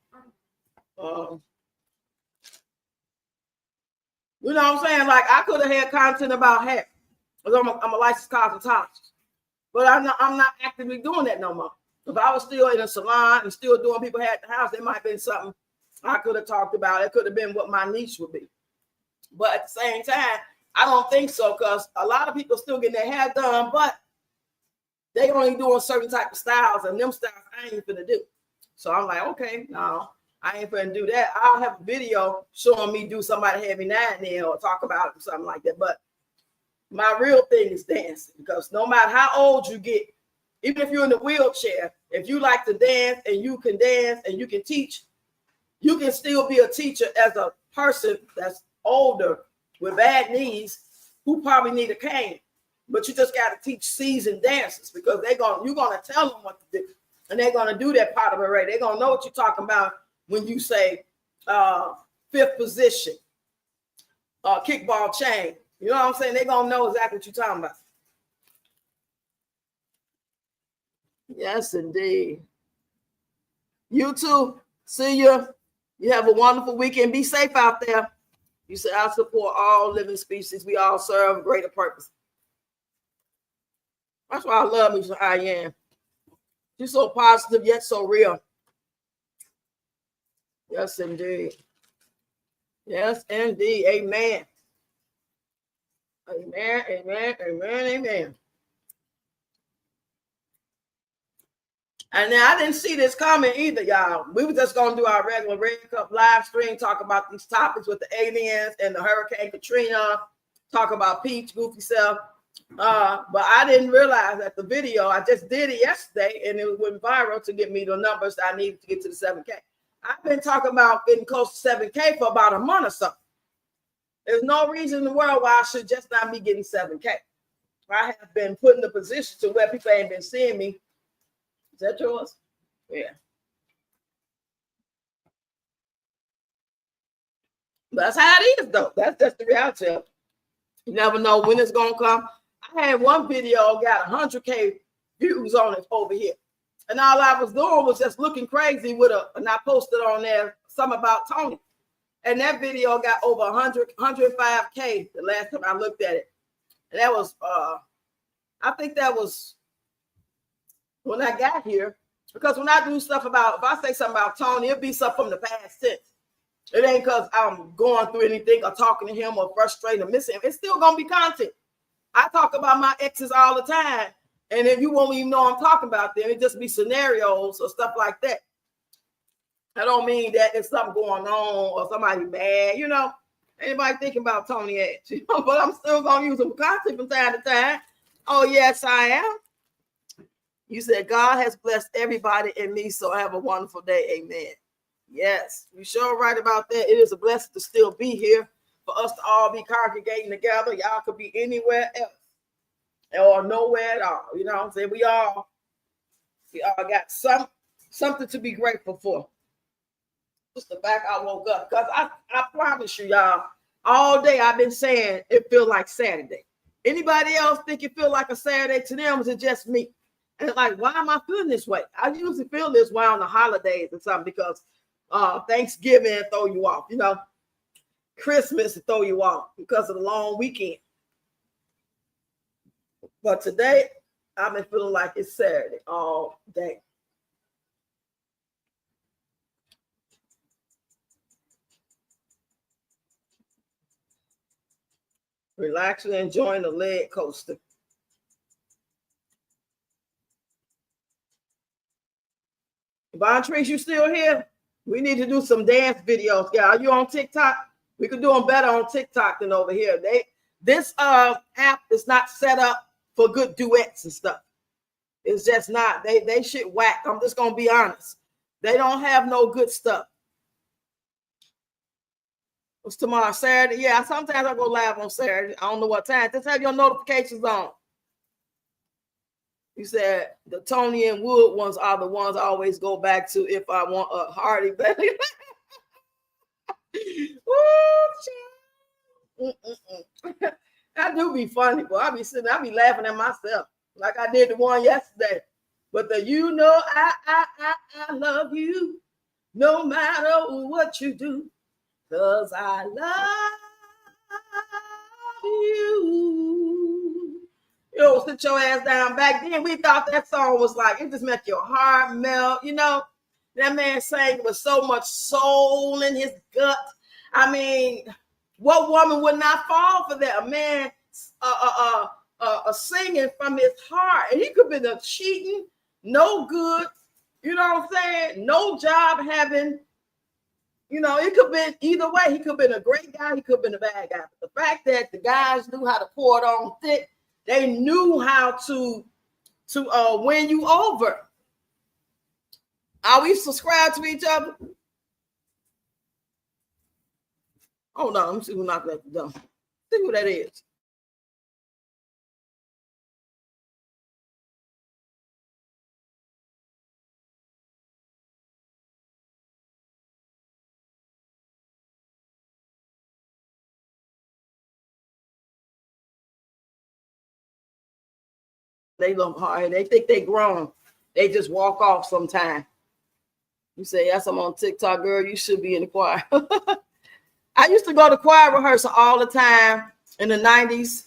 You know what I'm saying? Like I could have had content about hair. Because I'm a licensed cosmetologist. But I'm not actively doing that no more. If I was still in a salon and still doing people hair at the house, it might have been something I could have talked about. It could have been what my niche would be. But at the same time, I don't think so, because a lot of people still getting their hair done, but they only doing certain type of styles, and them styles I ain't finna do. So I'm like, okay, no, I ain't finna do that. I'll have a video showing me do somebody heavy now and then or talk about it or something like that. But my real thing is dancing, because no matter how old you get, even if you're in the wheelchair, If you like to dance and you can teach, you can still be a teacher as a person that's older with bad knees who probably need a cane. But you just got to teach seasoned dancers because you're gonna tell them what to do, and they're gonna do that part of it right. They're gonna know what you're talking about when you say fifth position, kickball chain. You know what I'm saying? They're gonna know exactly what you're talking about. Yes, indeed. You too. See you. You have a wonderful weekend. Be safe out there. You say, I support all living species. We all serve a greater purpose. That's why I love Mr. Ian. She's so positive yet so real. Yes, indeed. Yes, indeed. Amen. Amen, amen, amen, amen. And now I didn't see this coming either, y'all. We were just going to do our regular Red Cup live stream, talk about these topics with the aliens and the Hurricane Katrina, talk about Peach, Goofy Self. But I didn't realize that the video, I just did it yesterday, and it went viral to get me the numbers that I needed to get to the 7K. I've been talking about getting close to 7K for about a month or so. There's no reason in the world why I should just not be getting 7K. I have been put in a position to where people ain't been seeing me. Is that yours? Yeah. That's how it is, though. That's just the reality of it. You never know when it's going to come. I had one video got 100K views on it over here. And all I was doing was just looking crazy and I posted on there something about Tony. And that video got over 105K the last time I looked at it. And that was, I think that was when I got here, because when I do stuff about, if I say something about Tony, it'll be something from the past tense. It ain't because I'm going through anything or talking to him or frustrated or missing him. It's still going to be content. I talk about my exes all the time, and then you won't even know I'm talking about them. It just be scenarios or stuff like that. I don't mean that there's something going on or somebody mad, you know. Anybody thinking about Tony Edge, you know, but I'm still going to use them content from time to time. Oh, yes, I am. You said God has blessed everybody and me, so have a wonderful day. Amen. Yes, you sure right about that. It is a blessing to still be here, for us to all be congregating together. Y'all could be anywhere else or nowhere at all. You know what I'm saying? We all got something to be grateful for. Just the fact I woke up, because I promise you, y'all, all day I've been saying it feel like Saturday. Anybody else think it feel like a Saturday to them? Is it just me? And like, why am I feeling this way? I usually feel this way on the holidays or something, because Thanksgiving throw you off, you know, Christmas throw you off because of the long weekend. But today, I've been feeling like it's Saturday all day. Relaxing and enjoying the leg coaster. Vontrice, you still here? We need to do some dance videos. Yeah, are you on TikTok? We could do them better on TikTok than over here. This app is not set up for good duets and stuff. It's just not. They shit whack. I'm just gonna be honest. They don't have no good stuff. What's tomorrow? Saturday? Yeah, sometimes I go live on Saturday. I don't know what time. Just have your notifications on. You said the Tony and Wood ones are the ones I always go back to if I want a hearty belly. That do be funny, but I be laughing at myself like I did the one yesterday. But you know I love you no matter what you do, 'cause I love you. Yo, sit your ass down. Back then, we thought that song was like, it just make your heart melt, you know? That man sang with so much soul in his gut. I mean, what woman would not fall for that? A man singing from his heart. And he could have been cheating, no good, you know what I'm saying? No job having, you know, it could have been either way. He could have been a great guy. He could have been a bad guy. But the fact that the guys knew how to pour it on thick, they knew how to win you over. Are we subscribed to each other? Hold on, let me see who knocked at the door. See who that is. They look hard. They think they grown. They just walk off sometime. You say, yes, I'm on TikTok, girl. You should be in the choir. I used to go to choir rehearsal all the time in the 90s.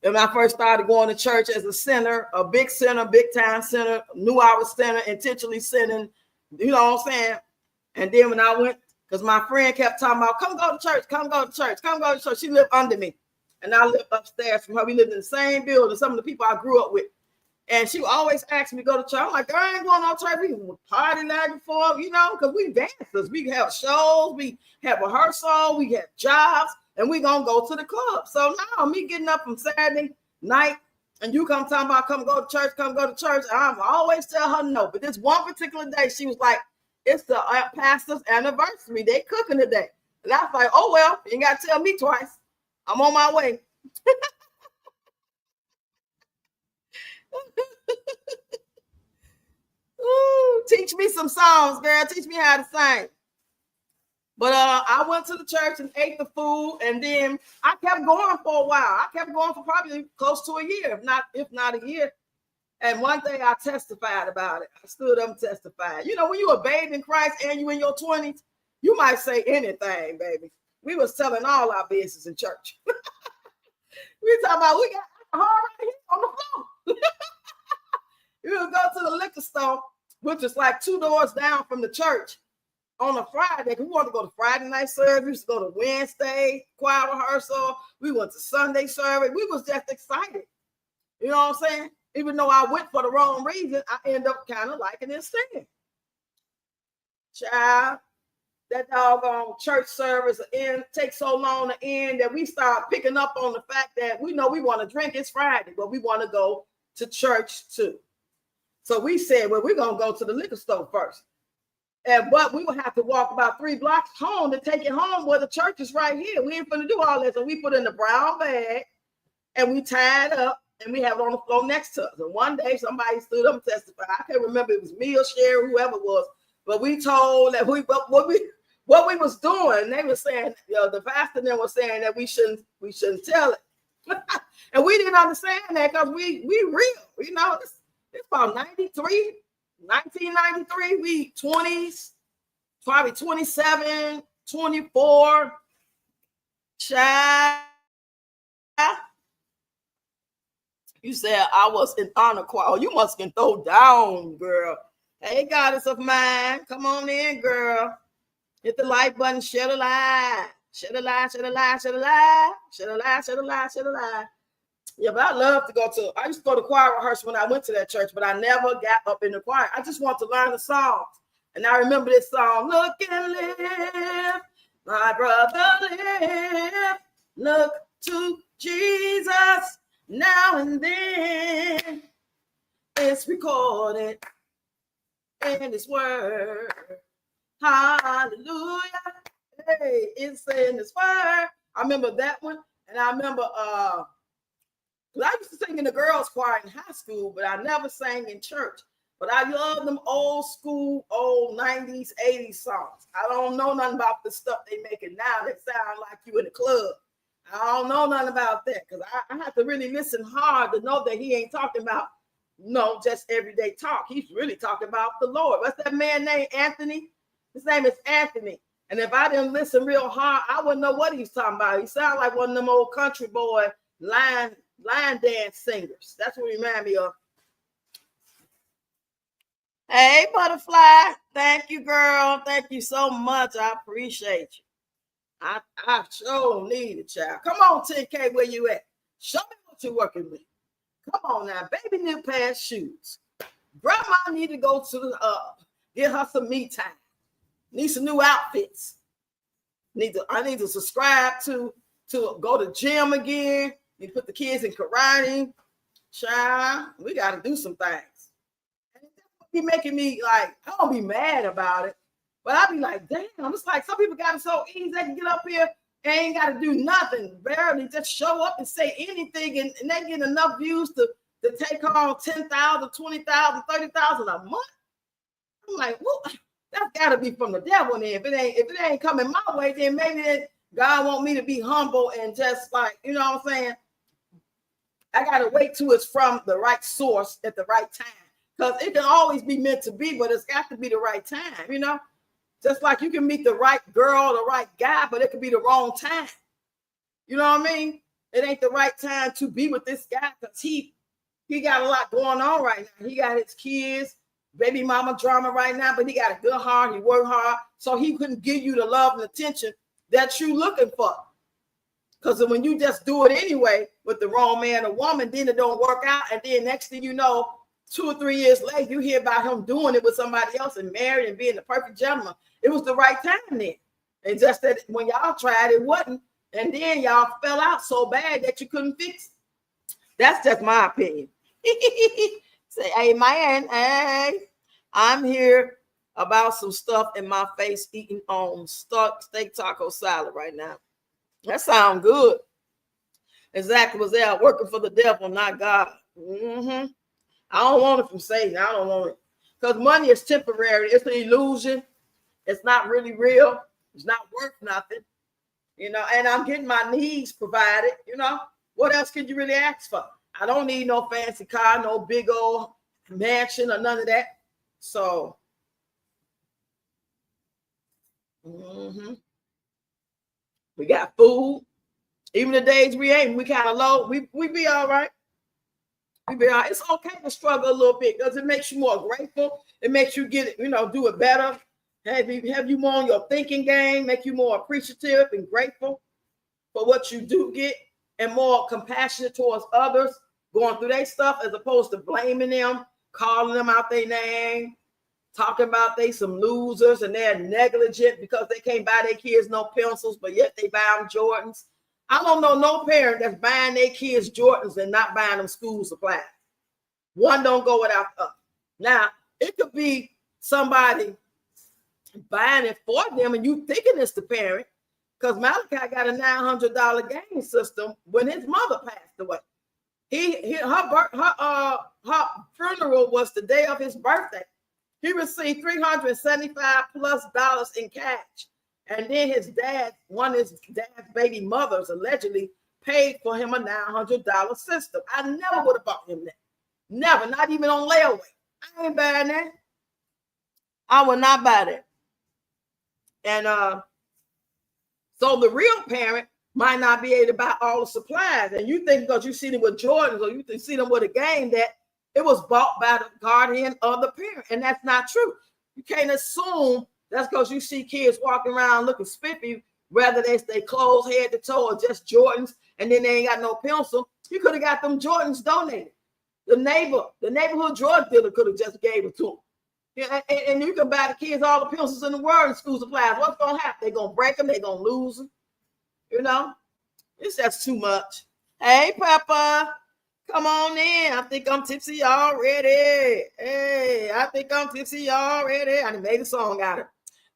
When I first started going to church as a sinner, a big sinner, big time sinner, knew I was sinner, intentionally sinning. You know what I'm saying? And then when I went, because my friend kept talking about, come go to church, come go to church, come go to church. She lived under me. And I lived upstairs from her. We lived in the same building, some of the people I grew up with. And she would always ask me to go to church. I'm like, I ain't going on church. We party night before, you know, because we dancers. We have shows, we have rehearsal, we have jobs, and we going to go to the club. So now me getting up from Saturday night and you come talking about come go to church, I'm always tell her no. But this one particular day, she was like, it's the pastor's anniversary. They cooking today. And I was like, oh, well, you ain't got to tell me twice. I'm on my way. Ooh, teach me some songs, girl. Teach me how to sing. But I went to the church and ate the food, and then I kept going for a while. I kept going for probably close to a year, if not a year. And one day I testified about it. I stood up and testified. You know, when you a babe in Christ and you in your 20s, you might say anything, baby. We was telling all our business in church. We talking about we got alcohol right here on the floor. You would go to the liquor store, which is like 2 doors down from the church, on a Friday. We wanted to go to Friday night service. We used to go to Wednesday choir rehearsal. We went to Sunday service. We was just excited. You know what I'm saying? Even though I went for the wrong reason, I end up kind of liking it singing. Child, that doggone church service takes so long to end that we start picking up on the fact that we know we want to drink. It's Friday, but we want to go to church too. So we said, well, we're going to go to the liquor store first. But we would have to walk about 3 blocks home to take it home where the church is right here. We ain't going to do all that. So we put in the brown bag and we tied up and we have it on the floor next to us. And one day somebody stood up and testified. I can't remember if it was me or Sherry, whoever it was. But we told that what we was doing. They were saying, you know, the pastor then was saying that we shouldn't tell it. And we didn't understand that because we real, you know. It's about 1993, we 20s, probably 27, 24. Child. You said I was in honor choir. Oh, you must can throw down, girl. Hey, goddess of mine. Come on in, girl. Hit the like button, share the live. Share the live, share the live, share the live. Share the live, share the live, share the live. Yeah, but I love to go to, I used to go to choir rehearsal when I went to that church, but I never got up in the choir. I just want to learn the songs. And I remember this song, look and live, my brother live, look to Jesus now and then. It's recorded in his word. Hallelujah. Hey, it's in his word. I remember that one. And I remember, I used to sing in the girls' choir in high school, but I never sang in church. But I love them old school, old 90s, 80s songs. I don't know nothing about the stuff they making now that sound like you in the club. I don't know nothing about that because I have to really listen hard to know that he ain't talking about, no, just everyday talk. He's really talking about the Lord. What's that man named Anthony? His name is Anthony. And if I didn't listen real hard, I wouldn't know what he's talking about. He sounds like one of them old country boy line dance singers. That's what he remind me of. Hey, Butterfly. Thank you, girl. Thank you so much. I appreciate you. I sure need it, child. Come on, 10K, where you at? Show me what you're working with. Come on now. Baby new pair of shoes. Grandma need to go to the get her some me time. Need some new outfits. I need to subscribe to go to gym again. Need to put the kids in karate. Child, we got to do some things. be making me like, I don't be mad about it, but I be like, damn, it's like some people got it so easy they can get up here and ain't got to do nothing, barely just show up and say anything, and they get enough views to take home 10,000, 20,000, 30,000 a month. I'm like, well, that's got to be from the devil. And if it ain't coming my way, then maybe God want me to be humble and just like, you know what I'm saying? I got to wait till it's from the right source at the right time. Because it can always be meant to be, but it's got to be the right time, you know? Just like you can meet the right girl, the right guy, but it could be the wrong time. You know what I mean? It ain't the right time to be with this guy because he got a lot going on right now. He got his kids, baby mama drama right now, but he got a good heart. He worked hard. So he couldn't give you the love and attention that you looking for. Because when you just do it anyway with the wrong man or woman, then it don't work out. And then next thing you know, 2 or 3 years later, you hear about him doing it with somebody else and married and being the perfect gentleman. It was the right time then. And just that when y'all tried, it wasn't. And then y'all fell out so bad that you couldn't fix it. That's just my opinion. Say, hey, man, hey, I'm here about some stuff in my face eating on steak taco salad right now. That sounds good. Exactly, was there working for the devil, not God. Mm-hmm. I don't want it from Satan. I don't want it. Because money is temporary. It's an illusion. It's not really real. It's not worth nothing. You know, and I'm getting my needs provided. You know, what else could you really ask for? I don't need no fancy car, no big old mansion or none of that. So, we got food. Even the days we ain't, we kind of low. We be all right. It's okay to struggle a little bit because it makes you more grateful. It makes you get it, you know, do it better. Have you more on your thinking game, make you more appreciative and grateful for what you do get, and more compassionate towards others going through their stuff as opposed to blaming them, calling them out their name, talking about they some losers and they're negligent because they can't buy their kids no pencils, but yet they buy them Jordans. I don't know no parent that's buying their kids Jordans and not buying them school supplies. One don't go without the other. Now, it could be somebody buying it for them and you thinking it's the parent, because Malachi got a $900 game system when his mother passed away. Her funeral was the day of his birthday. He received $375+ in cash. And then one of his dad's baby mothers allegedly paid for him a $900 system. I never would have bought him that. Never, not even on layaway. I ain't buying that. I would not buy that. And so the real parent might not be able to buy all the supplies. And you think because you see them with Jordans or you see them with a game that it was bought by the guardian of the parent. And that's not true. You can't assume that's because you see kids walking around looking spiffy, whether they clothes head to toe or just Jordans, and then they ain't got no pencil. You could have got them Jordans donated. The neighborhood drug dealer could have just gave it to them. Yeah, and you can buy the kids all the pencils in the world in school supplies. What's going to happen? They're going to break them. They're going to lose them. You know, it's just too much. Hey, Papa, come on in. I think I'm tipsy already. Hey, I think I'm tipsy already. I made a song out of it.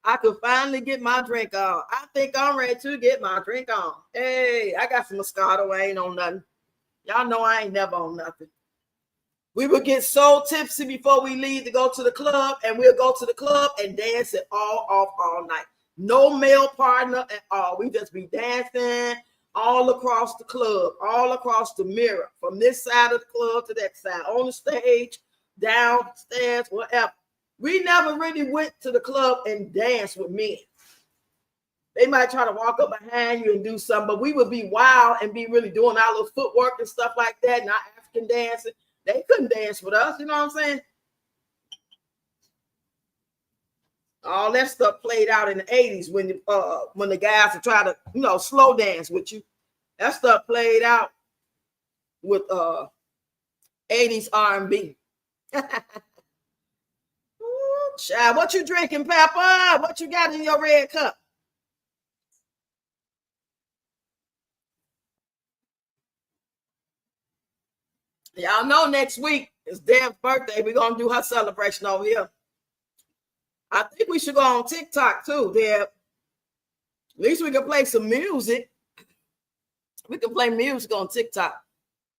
I could finally get my drink on. I think I'm ready to get my drink on. Hey, I got some Moscato. I ain't on nothing. Y'all know I ain't never on nothing. We would get so tipsy before we leave to go to the club, and we'll go to the club and dance it all off all night. No male partner at all. We just be dancing all across the club, all across the mirror, from this side of the club to that side, on the stage, downstairs, whatever. We never really went to the club and danced with men. They might try to walk up behind you and do something, but we would be wild and be really doing our little footwork and stuff like that, not African dancing. They couldn't dance with us, you know what I'm saying? All that stuff played out in the 80s when the guys would try to, you know, slow dance with you. That stuff played out with 80s R&B. Child, what you drinking, Papa? What you got in your red cup? Y'all know next week It's Deb's birthday. We're going to do her celebration over here. I think we should go on TikTok too, Deb. At least we can play some music. We can play music on TikTok.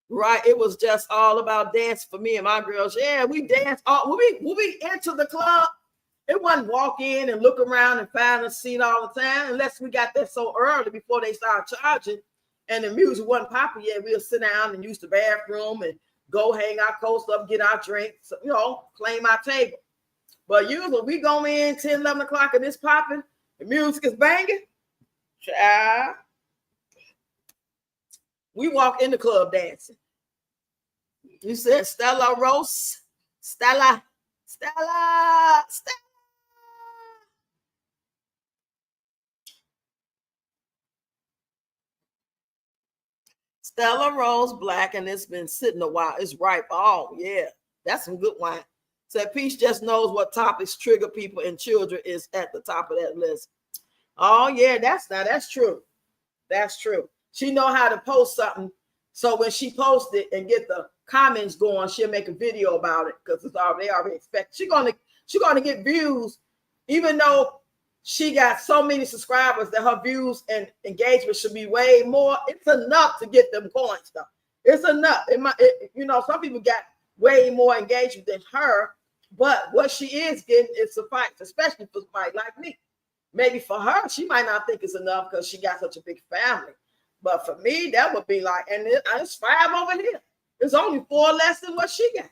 Right. It was just all about dance for me and my girls. Yeah, we danced. When we enter the club, it wasn't walk in and look around and find a seat all the time, unless we got there so early before they started charging and the music wasn't popping yet. We'll sit down and use the bathroom and go hang our coats up, get our drinks, claim our table. But usually we go in 10, 11 o'clock and it's popping. The music is banging. Child. We walk in the club dancing. You said Stella Rose. Stella. Stella Rose Black, and it's been sitting a while. It's ripe. Oh, yeah. That's some good wine. So Peach just knows what topics trigger people, and children is at the top of that list. Oh, yeah, that's true. That's true. She know how to post something. So when she posts it and get the comments going, she'll make a video about it because they already expect she's gonna get views, even though she got so many subscribers that her views and engagement should be way more. It's enough to get them coins, though. It's enough. Some people got way more engagement than her, but what she is getting is suffice, especially for somebody like me. Maybe for her, she might not think it's enough because she got such a big family. But for me, that would be like, and it's 5 over here. It's only 4 less than what she got.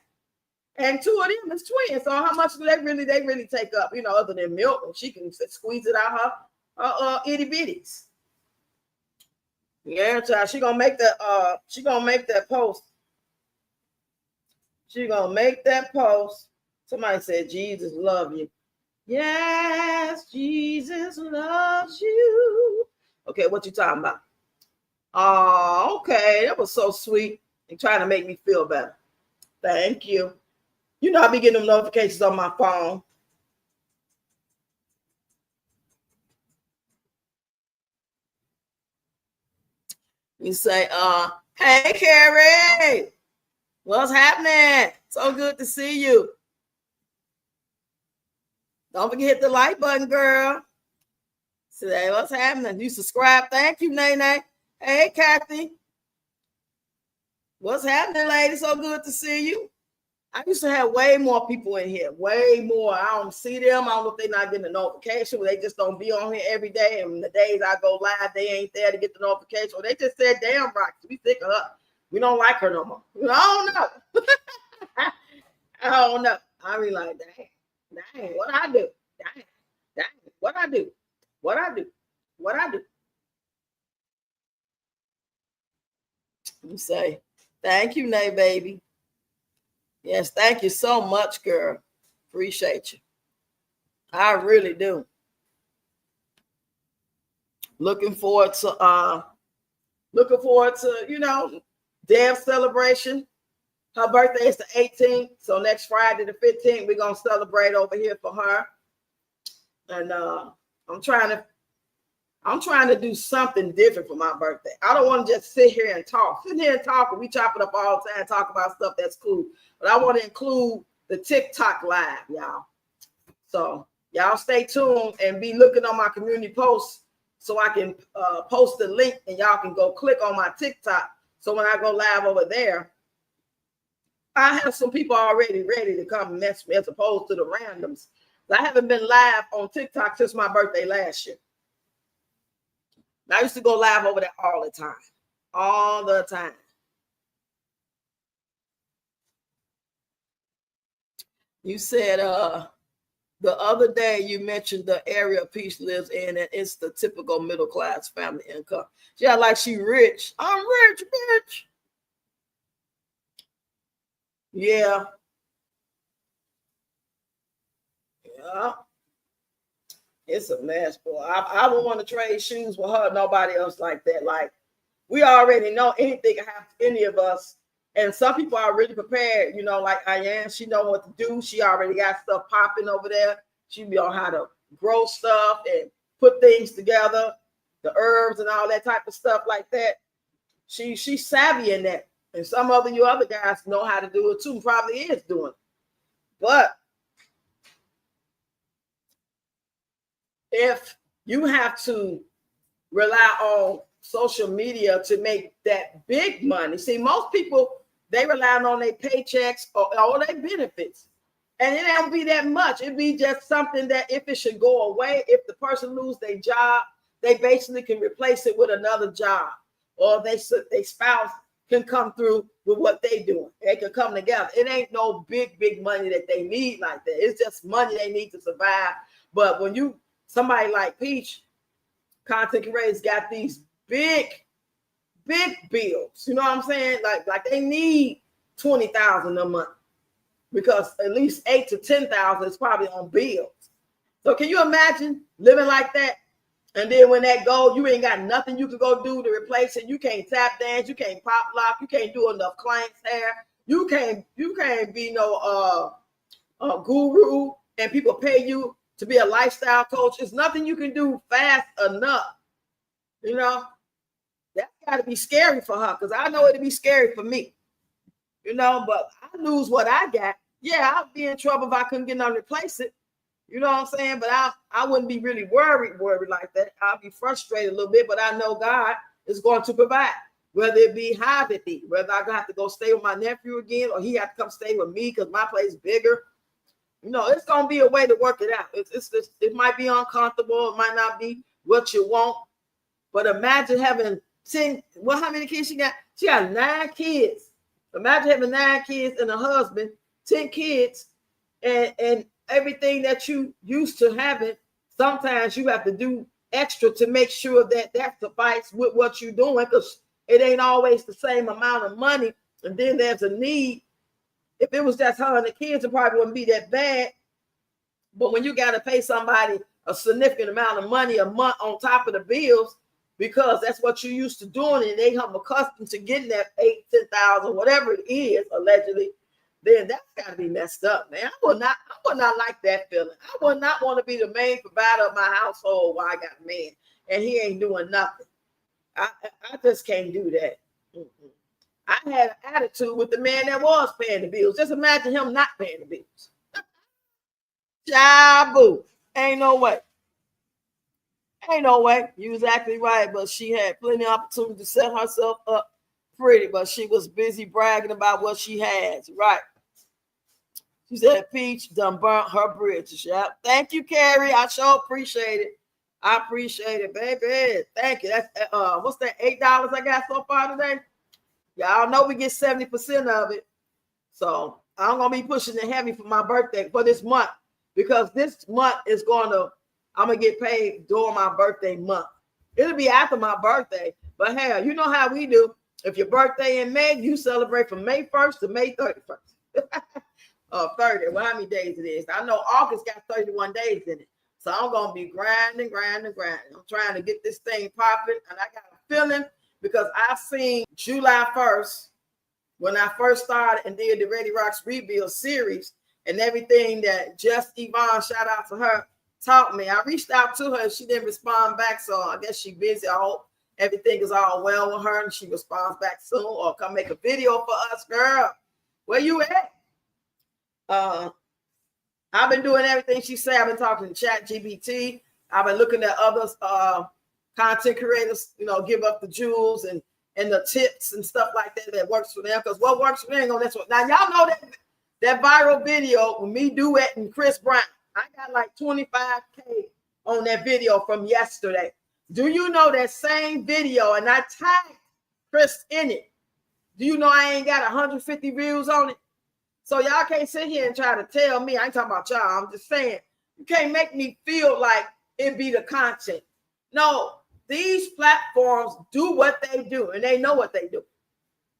And 2 of them is twins. So how much do they really take up, other than milk? And she can squeeze it out her itty bitties. Yeah, child. She gonna make that post. She gonna make that post. Somebody said, Jesus love you. Yes, Jesus loves you. Okay, what you talking about? Oh, okay. That was so sweet. And trying to make me feel better. Thank you. I be getting them notifications on my phone. You say, hey, Carrie. What's happening? So good to see you. Don't forget to hit the like button, girl. Say, what's happening? You subscribe. Thank you, Nene. Hey, Kathy. What's happening, lady? So good to see you. I used to have way more people in here. Way more. I don't see them. I don't know if they're not getting a notification. They just don't be on here every day. And the days I go live, they ain't there to get the notification. Or they just said, damn, Roxy, we sick of her. We don't like her no more. I don't know. I don't know. I be like, dang, what I do? Dang, what I do? You say, thank you, Nay, baby. Yes, thank you so much, girl. Appreciate you. I really do. Looking forward to Deb's celebration. Her birthday is the 18th, so next Friday the 15th, we're gonna celebrate over here for her. And I'm trying to do something different for my birthday. I don't want to just sit here and talk. Sit here and talk, and we chop it up all the time, talk about stuff that's cool. But I want to include the TikTok live, y'all. So y'all stay tuned and be looking on my community posts so I can post the link and y'all can go click on my TikTok. So when I go live over there, I have some people already ready to come and mess with me as opposed to the randoms. I haven't been live on TikTok since my birthday last year. I used to go live over there all the time. All the time. You said the other day you mentioned the area Peach lives in, and it's the typical middle class family income. Yeah, like she rich. I'm rich, bitch. Yeah. Yeah. It's a mess, boy. I would want to trade shoes with her. Nobody else like that. Like, we already know anything can happen to any of us. And some people are really prepared, like I am. She know what to do. She already got stuff popping over there. She know how to grow stuff and put things together, the herbs and all that type of stuff like that. She's savvy in that. And some of you other guys know how to do it too, probably is doing it. But if you have to rely on social media to make that big money, see, most people, they rely on their paychecks or their benefits. And it don't be that much. It'd be just something that if it should go away, if the person lose their job, they basically can replace it with another job. Or they spouse can come through with what they doing. They can come together. It ain't no big money that they need like that. It's just money they need to survive. But when somebody like Peach, content creators got these big bills. You know what I'm saying? Like they need $20,000 a month, because at least $8,000 to $10,000 is probably on bills. So can you imagine living like that? And then when that goes, you ain't got nothing you can go do to replace it. You can't tap dance, you can't pop lock, you can't do enough clients' hair, you can't be no guru, and people pay you to be a lifestyle coach. There's nothing you can do fast enough. You know, that's got to be scary for her, because I know it'd be scary for me. You know, but I lose what I got. Yeah, I'd be in trouble if I couldn't get nothing to replace it. You know what I'm saying? But I wouldn't be really worried like that. I'll be frustrated a little bit, but I know God is going to provide, whether it be how it be, whether I have to go stay with my nephew again, or he have to come stay with me because my place is bigger. You know, it's going to be a way to work it out. It might be uncomfortable. It might not be what you want. But imagine having 10, how many kids she got? She got 9 kids. Imagine having 9 kids and a husband, 10 kids, and everything that you used to having. Sometimes you have to do extra to make sure that suffices with what you're doing, because it ain't always the same amount of money. And then there's a need. If it was just her and the kids, it probably wouldn't be that bad. But when you got to pay somebody a significant amount of money a month on top of the bills, because that's what you're used to doing, and they come accustomed to getting that 8,000, 10,000, whatever it is, allegedly, then that's got to be messed up, man. I would not like that feeling. I would not want to be the main provider of my household while I got a man and he ain't doing nothing. I just can't do that. Mm-mm. I had an attitude with the man that was paying the bills. Just imagine him not paying the bills. Jabu. Ain't no way. Ain't no way. You was exactly right, but she had plenty of opportunity to set herself up pretty, but she was busy bragging about what she has. Right. She said Peach done burnt her bridges. Yep. Thank you, Carrie. I sure appreciate it. I appreciate it, baby. Thank you. That's what's that, $8 I got so far today? Y'all know we get 70% of it. So I'm gonna be pushing it heavy for my birthday for this month, because this month is I'm gonna get paid during my birthday month. It'll be after my birthday, but hell, you know how we do. If your birthday in May, you celebrate from May 1st to May 31st. 30. Well, how many days it is? I know August got 31 days in it. So I'm gonna be grinding. I'm trying to get this thing popping, and I got a feeling, because I've seen July 1st when I first started and did the Ready Rocks Rebuild series, and everything that Just Yvonne, shout out to her, taught me. I reached out to her and she didn't respond back, so I guess she's busy. I hope everything is all well with her and she responds back soon, or come make a video for us, girl. Where you at? I've been doing everything she said. I've been talking to ChatGPT. I've been looking at others content creators, give up the jewels and the tips and stuff like that works for them, because what works for them, that's what. Now y'all know that viral video with me duetting Chris Brown. I got like 25K on that video from yesterday. Do you know that same video, and I tagged Chris in it? Do you know I ain't got 150 views on it? So y'all can't sit here and try to tell me. I ain't talking about y'all. I'm just saying, you can't make me feel like it be the content. No, these platforms do what they do, and they know what they do.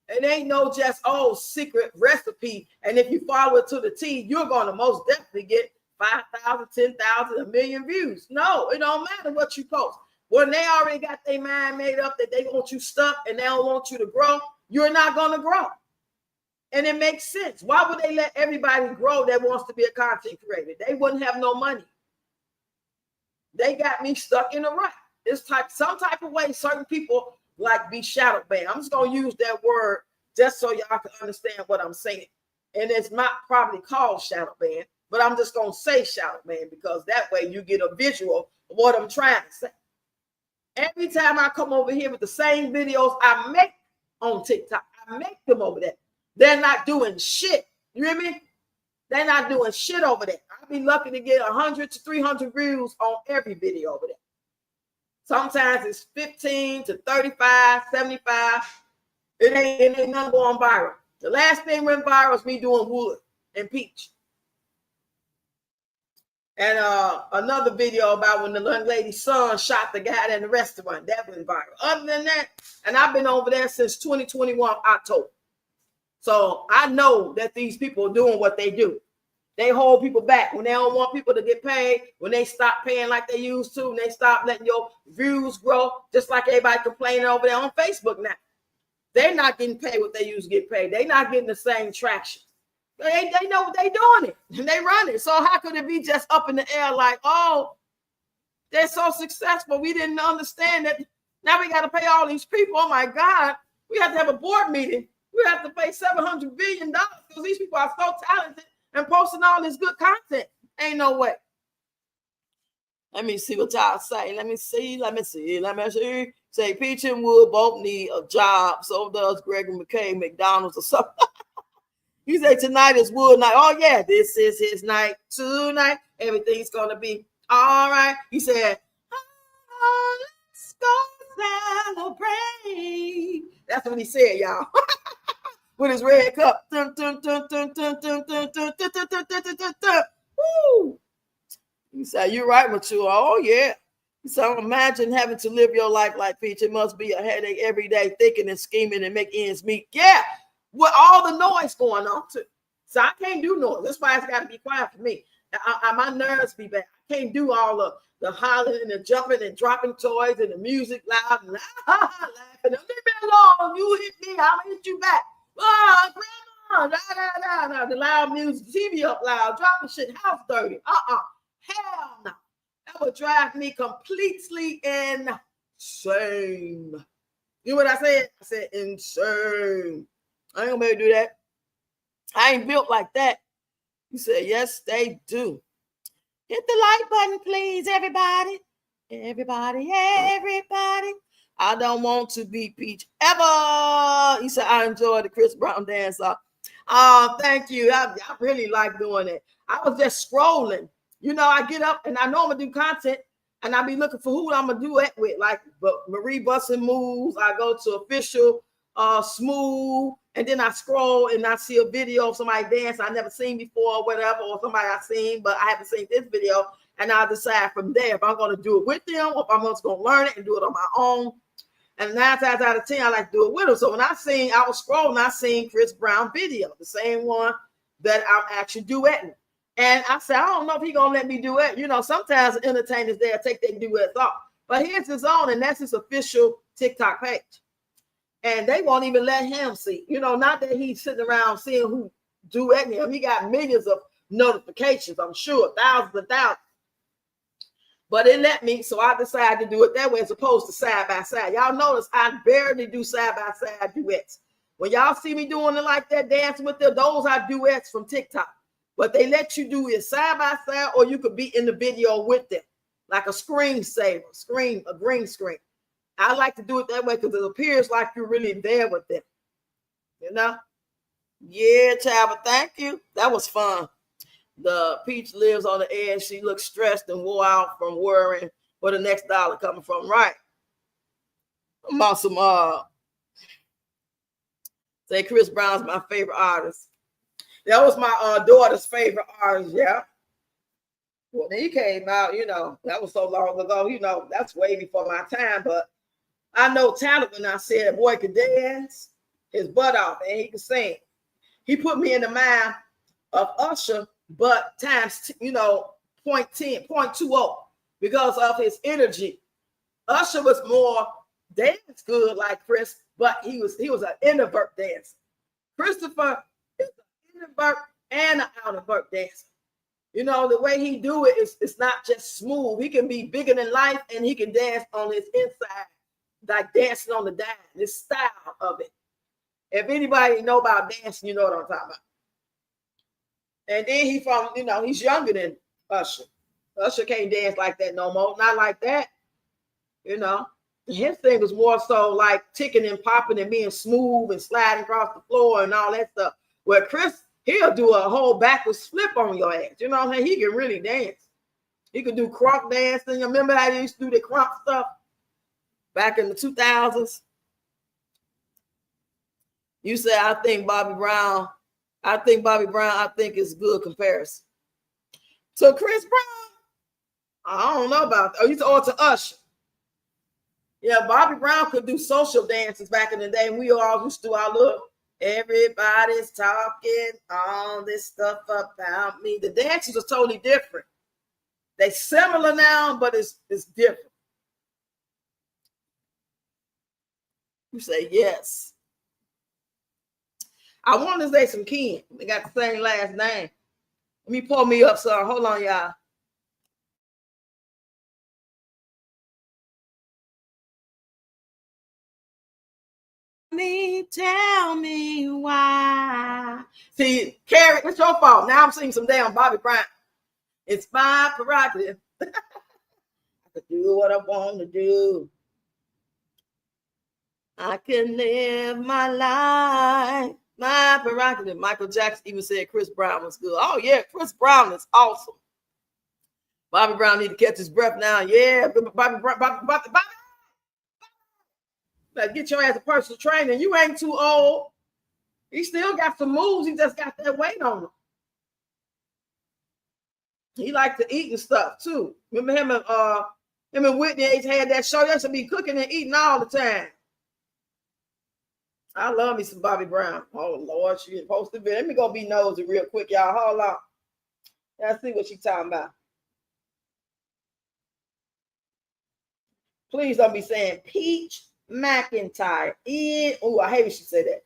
It ain't no just, secret recipe. And if you follow it to the T, you're going to most definitely get 5,000, 10,000, 1 million views. No, it don't matter what you post. When they already got their mind made up that they want you stuck and they don't want you to grow, you're not going to grow. And it makes sense. Why would they let everybody grow that wants to be a content creator? They wouldn't have no money. They got me stuck in a rut. Some type of way, certain people like be shadow banned. I'm just going to use that word just so y'all can understand what I'm saying. And it's not probably called shadow ban, but I'm just going to say shadow ban because that way you get a visual of what I'm trying to say. Every time I come over here with the same videos I make on TikTok, I make them over there. They're not doing shit. You hear me? They're not doing shit over there. I'll be lucky to get 100 to 300 views on every video over there. Sometimes it's 15 to 35, 75. It ain't nothing going viral. The last thing went viral was me doing wood and peach. And another video about when the young lady's son shot the guy in the restaurant. That went viral. Other than that, and I've been over there since 2021 October. So I know that these people are doing what they do. They hold people back when they don't want people to get paid, when they stop paying like they used to, when they stop letting your views grow, just like everybody complaining over there on Facebook now. They're not getting paid what they used to get paid. They're not getting the same traction. They know what they're doing it, and they run it. So how could it be just up in the air like, oh, they're so successful, we didn't understand that. Now we got to pay all these people. Oh, my God. We have to have a board meeting. We have to pay $700 billion because these people are so talented and posting all this good content. Ain't no way. Let me see what y'all say. Let me see. Say Peach and Wood both need a job. So does Gregory McKay, McDonald's or something. He said tonight is Wood night. Oh, yeah, this is his night tonight. Everything's going to be all right. He said, oh, let's go celebrate. That's what he said, y'all. With his red cup. Woo. He said, you're right, Mature. Oh, yeah. So imagine having to live your life like Peach. It must be a headache every day, thinking and scheming and make ends meet. Yeah, with all the noise going on, too. So I can't do noise. That's why it's got to be quiet for me. My nerves be bad. I can't do all the hollering and the jumping and dropping toys and the music loud and laughing. Leave me alone. You hit me, I'll hit you back. Oh, grandma, the loud music, TV up loud, dropping shit, house dirty. Hell no. That would drive me completely insane. You know what I said? I said insane. I ain't gonna be able to do that. I ain't built like that. He said, yes, they do. Hit the like button, please, everybody. Everybody. I don't want to be Peach ever. He said, I enjoy the Chris Brown dance. Thank you. I really like doing it. I was just scrolling. You know, I get up and I know I'm going to do content and I be looking for who I'm going to do it with. Like Marie Bussin' Moves. I go to Official Smooth. And then I scroll and I see a video of somebody dance I never seen before or whatever, or somebody I seen, but I haven't seen this video. And I'll decide from there if I'm going to do it with them or if I'm just going to learn it and do it on my own. And 9 times out of 10, I like to do it with them. So when I was scrolling, I seen Chris Brown video, the same one that I'm actually duetting. And I said, I don't know if he's going to let me duet. You know, sometimes entertainers, they'll take their duets off. But here's his own, and that's his official TikTok page. And they won't even let him see. You know, not that he's sitting around seeing who duetting him. He got millions of notifications, I'm sure, thousands and thousands. But it let me, so I decided to do it that way as opposed to side by side. Y'all notice I barely do side by side duets. When y'all see me doing it like that, dancing with them, those are duets from TikTok. But they let you do it side by side, or you could be in the video with them, like a screensaver, a green screen. I like to do it that way because it appears like you're really there with them. You know? Yeah, child, but thank you. That was fun. The Peach lives on the edge. She looks stressed and wore out from worrying where the next dollar coming from. Right. About some say Chris Brown's my favorite artist. That was my daughter's favorite artist, yeah. Well, he came out, you know, that was so long ago, you know, that's way before my time, but I know talent when I said boy could dance his butt off and he could sing. He put me in the mind of Usher, but times, you know, 0.20 because of his energy. Usher was more dance good like Chris, but he was an introvert dancer. Christopher is an introvert and an outrovert dancer. You know, the way he do it is it's not just smooth. He can be bigger than life and he can dance on his inside, like dancing on the dime, this style of it. If anybody know about dancing, you know what I'm talking about. And then he from, he's younger than Usher. Usher can't dance like that no more. Not like that. His thing was more so like ticking and popping and being smooth and sliding across the floor and all that stuff. Where Chris, he'll do a whole backwards flip on your ass. You know what I'm saying? He can really dance. He could do crunk dancing. Remember how they used to do the crunk stuff back in the 2000s? You say, I think Bobby Brown is good comparison. So Chris Brown, I don't know about that. Or to Usher. Yeah, Bobby Brown could do social dances back in the day. We all used to do our little, everybody's talking all this stuff about me. The dances are totally different. They similar now, but it's different. You say yes. I want to say some Ken. They got the same last name. Let me pull me up, son. Hold on, y'all. Tell me why. See, Carrie, it's your fault. Now I'm singing some damn Bobby Brown. It's my prerogative. I could do what I want to do. I can live my life. My prerogative. Michael Jackson even said Chris Brown was good. Oh, yeah, Chris Brown is awesome. Bobby Brown need to catch his breath now. Yeah, Bobby. Better get your ass a personal trainer. You ain't too old. He still got some moves. He just got that weight on him. He liked to eat and stuff too. Remember him and Whitney had that show. They should be cooking and eating all the time. I love me some Bobby Brown. Oh Lord, she supposed to be. Let me go be nosy real quick, y'all. Hold on. Let's see what she talking about. Please don't be saying Peach McIntyre. Oh, I hate when she said that.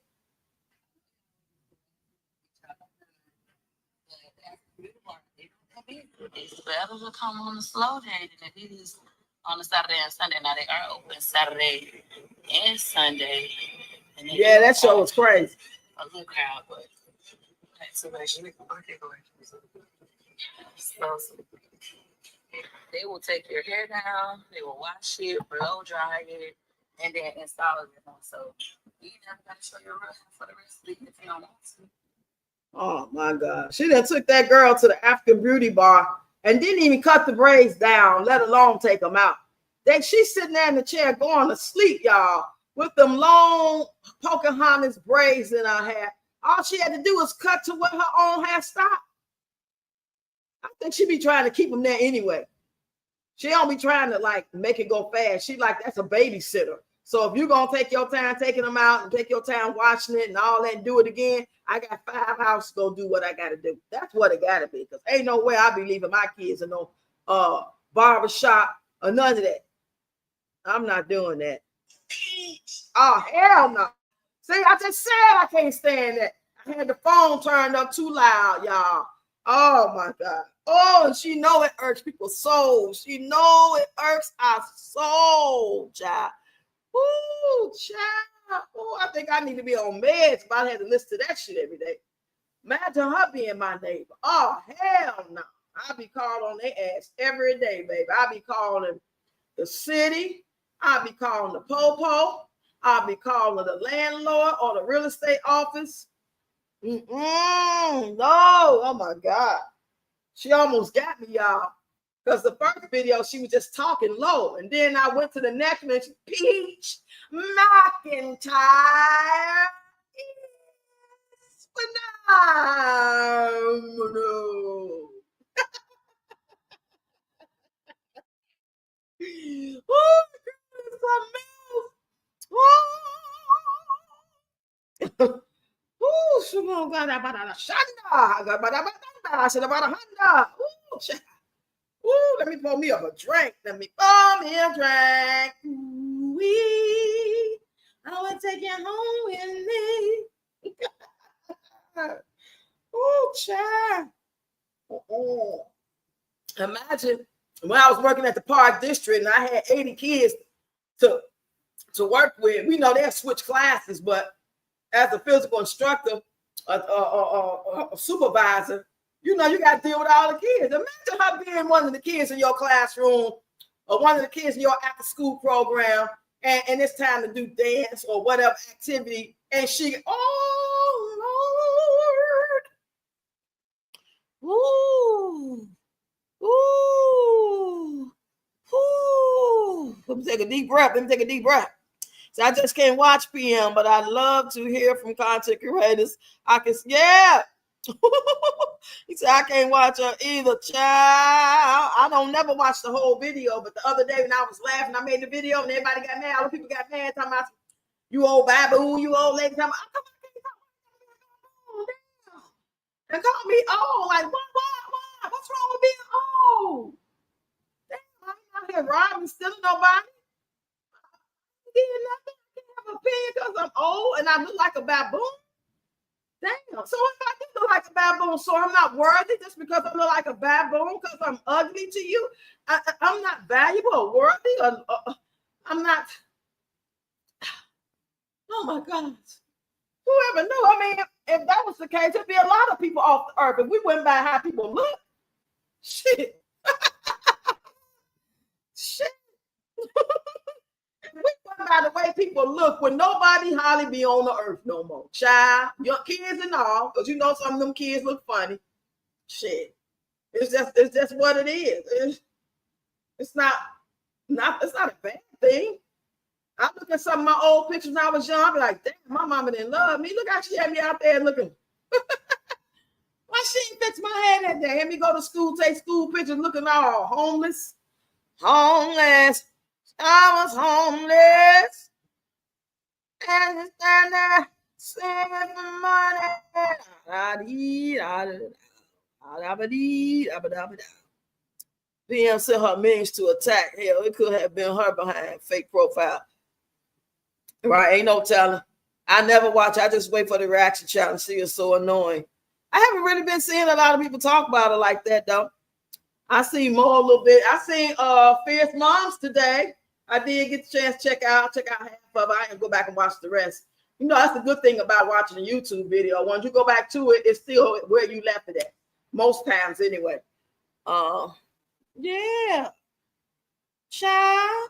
It's better to come on a slow day than it is on a Saturday and Sunday. Now they are open Saturday and Sunday. And yeah, that show was crazy. A little crowd, but so they will take your hair down, they will wash it, blow dry it, and then install it. So you never got to show your hair for the rest of the week if you don't want to. Oh my God. She done took that girl to the African beauty bar and didn't even cut the braids down, let alone take them out. She's sitting there in the chair going to sleep, y'all, with them long Pocahontas braids in her hair. All she had to do was cut to where her own hair stopped. I think she be trying to keep them there anyway. She don't be trying to like make it go fast. She like, that's a babysitter. So if you're going to take your time taking them out and take your time washing it and all that and do it again, I got 5 hours to go do what I got to do. That's what it got to be. Because ain't no way I be leaving my kids in no barbershop or none of that. I'm not doing that. Oh, hell no. See, I just said I can't stand that. I had the phone turned up too loud, y'all. Oh, my God. Oh, and she know it irks people's souls. She know it irks our soul, child. Ooh, child. Oh, I think I need to be on meds, but I had to listen to that shit every day. Imagine her being my neighbor. Oh, hell no. I'll be called on their ass every day, baby. I'll be calling the city. I'll be calling the popo. I'll be calling the landlord or the real estate office. No. Oh, my God. She almost got me, y'all. Because the first video, she was just talking low. And then I went to the next one, Peach McIntyre is phenomenal. Oh, ooh, let me pour me up a drink. Let me pour me a drink. Ooh-wee. I want to take you home with me. Oh, child. Oh. Imagine when I was working at the Park District and I had 80 kids to work with. We know they'll switch classes, but as a physical instructor, a supervisor, you know, you got to deal with all the kids. Imagine her being one of the kids in your classroom or one of the kids in your after school program, and it's time to do dance or whatever activity, and she, oh Lord, ooh, ooh, ooh. Let me take a deep breath. So I just can't watch PM, but I love to hear from content creators. I can, yeah. He said I can't watch her either, child. I don't never watch the whole video, but the other day when I was laughing, I made the video and everybody got mad. All the people got mad talking about you old baboo, you old lady. Talking about, and call me old. Like, why? What's wrong with being old? Damn, I'm not here robbing, stealing nobody. Nothing. I can't have an opinion because I'm old and I look like a baboon. Damn. So if I do look like a baboon, so I'm not worthy just because I look like a baboon because I'm ugly to you? I'm not valuable or worthy or I'm not. Oh my God. Whoever knew? I mean, if that was the case, there'd be a lot of people off the earth. If we went by how people look, shit. Shit. We went by the way people look, when nobody hardly be on the earth no more. Child, your kids and all, because you know some of them kids look funny. Shit. It's just what it is. It's not it's not a bad thing. I look at some of my old pictures when I was young. I be like, damn, my mama didn't love me. Look how she had me out there looking. Why she didn't fix my hair that day? Had me go to school, take school pictures, looking all homeless. Homeless. I was homeless. And stand there singing for money. PM sent her means to attack. Hell, it could have been her behind fake profile. Right? Ain't no telling. I never watch. I just wait for the reaction challenge. See, it's so annoying. I haven't really been seeing a lot of people talk about it like that, though. I see more a little bit. I seen Fierce Moms today. I did get the chance to check out half of it. I can go back and watch the rest. You know, that's the good thing about watching a YouTube video. Once you go back to it, it's still where you left it at. Most times, anyway. Yeah. Child.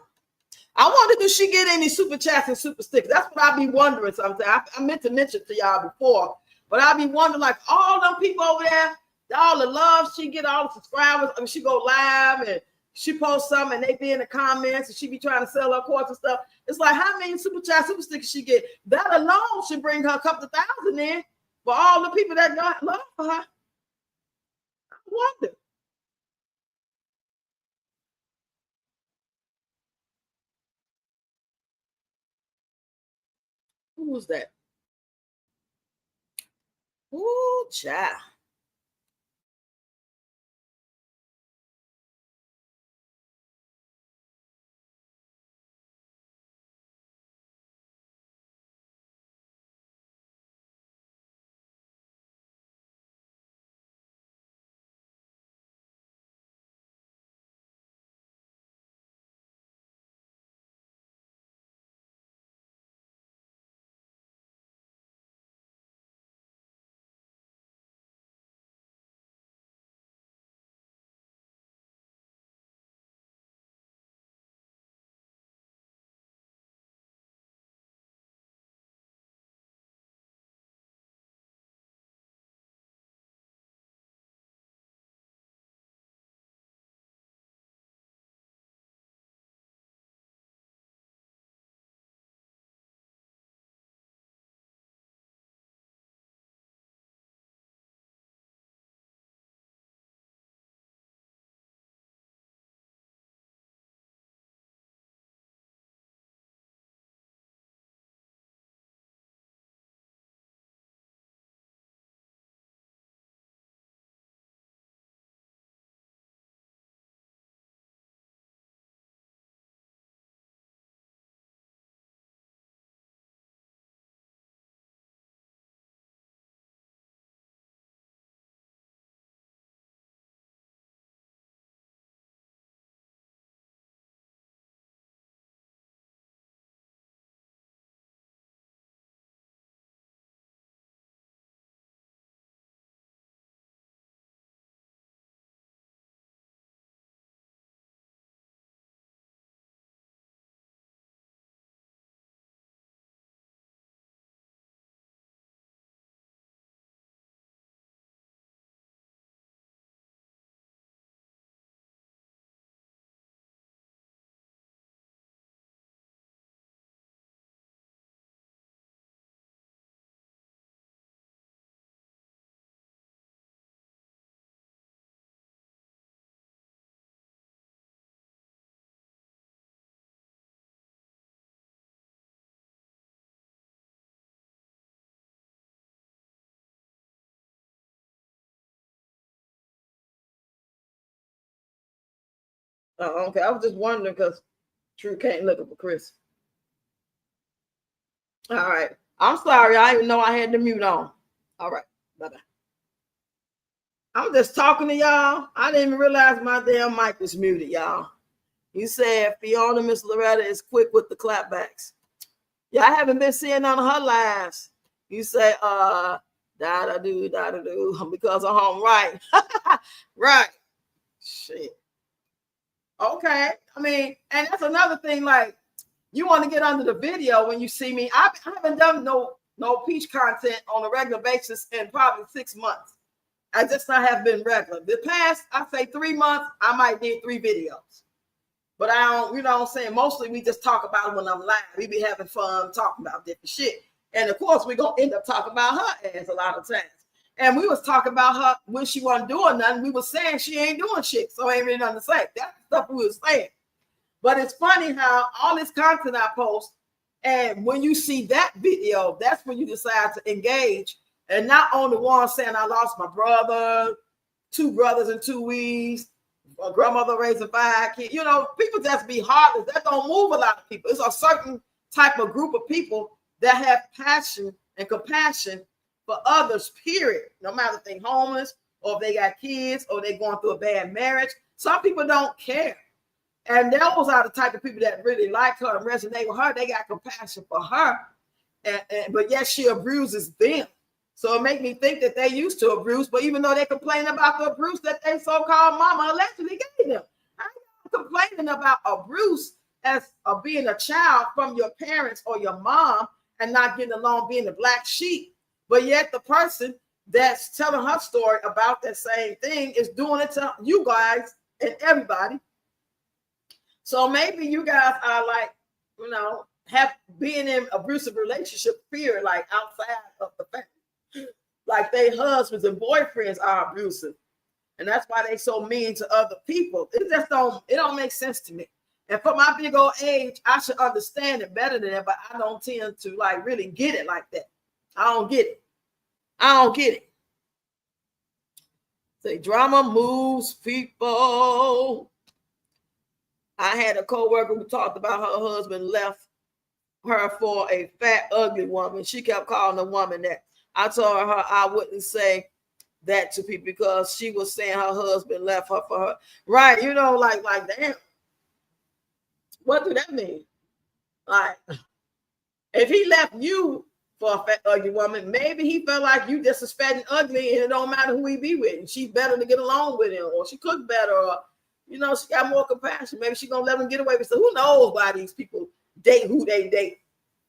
I wonder, does she get any super chats and super stickers? That's what I be wondering sometimes. I meant to mention to y'all before, but I be wondering, like, all them people over there, all the love she get, all the subscribers. I mean, she go live and she posts something and they be in the comments and she be trying to sell her course and stuff. It's like, how many super chat, super stickers she get? That alone should bring her a couple of thousand in for all the people that got love for her. I wonder. Who was that? Ooh, child. Okay, I was just wondering because True can't look for Chris. All right. I'm sorry. I didn't know I had the mute on. All right. Bye-bye. I'm just talking to y'all. I didn't even realize my damn mic was muted, y'all. You said Fiona Miss Loretta is quick with the clapbacks. Yeah, I haven't been seeing none of her lives. You say, da-da-do, because I'm home. Right. Right. Shit. Okay. I mean, and that's another thing, like, you want to get under the video when you see me. I haven't done no peach content on a regular basis in probably 6 months. I just not have been regular. The past, I say 3 months, I might did 3 videos. But I don't, you know what I'm saying? Mostly we just talk about it when I'm live. We be having fun talking about different shit. And of course, we're going to end up talking about her ass a lot of times. And we was talking about her when she wasn't doing nothing. We was saying she ain't doing shit. So ain't really nothing to say. That's the stuff we was saying. But it's funny how all this content I post, and when you see that video, that's when you decide to engage. And not on the one saying I lost my brother, 2 brothers in 2 weeks, my grandmother raising 5 kids. You know, people just be heartless. That don't move a lot of people. It's a certain type of group of people that have passion and compassion for others, period. No matter if they're homeless or if they got kids or they're going through a bad marriage. Some people don't care. And those are the type of people that really like her and resonate with her. They got compassion for her. But yet she abuses them. So it makes me think that they used to abuse, but even though they complain about the abuse that they so-called mama allegedly gave them. I ain't complaining about abuse as being a child from your parents or your mom and not getting along, being the black sheep. But yet the person that's telling her story about that same thing is doing it to you guys and everybody. So maybe you guys are like, you know, have been in abusive relationship period, like outside of the family. Like their husbands and boyfriends are abusive. And that's why they so mean to other people. It don't make sense to me. And for my big old age, I should understand it better than that, but I don't tend to like really get it like that. I don't get it. Say drama moves people. I had a coworker who talked about her husband left her for a fat, ugly woman. She kept calling the woman that. I told her I wouldn't say that to people because she was saying her husband left her for her. Right, you know, like damn. What do that mean? Like, if he left you for a fat, ugly woman, maybe he felt like you just as fat and ugly and it don't matter who he be with. And she's better to get along with him, or she cooked better, or you know, she got more compassion. Maybe she's gonna let him get away with it. So who knows why these people date who they date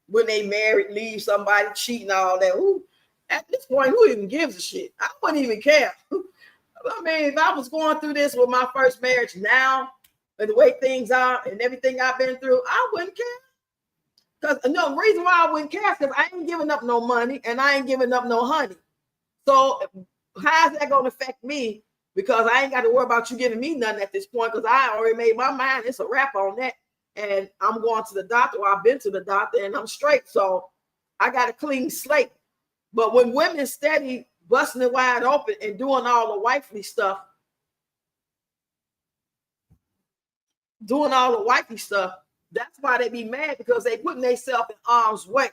when they married, leave somebody, cheating, all that. Who at this point, who even gives a shit? I wouldn't even care. I mean, if I was going through this with my first marriage now, and the way things are and everything I've been through, I wouldn't care. Because no reason why I wouldn't care is because I ain't giving up no money and I ain't giving up no honey. So how is that going to affect me? Because I ain't got to worry about you giving me nothing at this point because I already made my mind. It's a wrap on that. And I'm going to the doctor, or I've been to the doctor, and I'm straight. So I got a clean slate. But when women steady busting it wide open and doing all the wifey stuff, that's why they be mad, because they putting themselves in harm's way,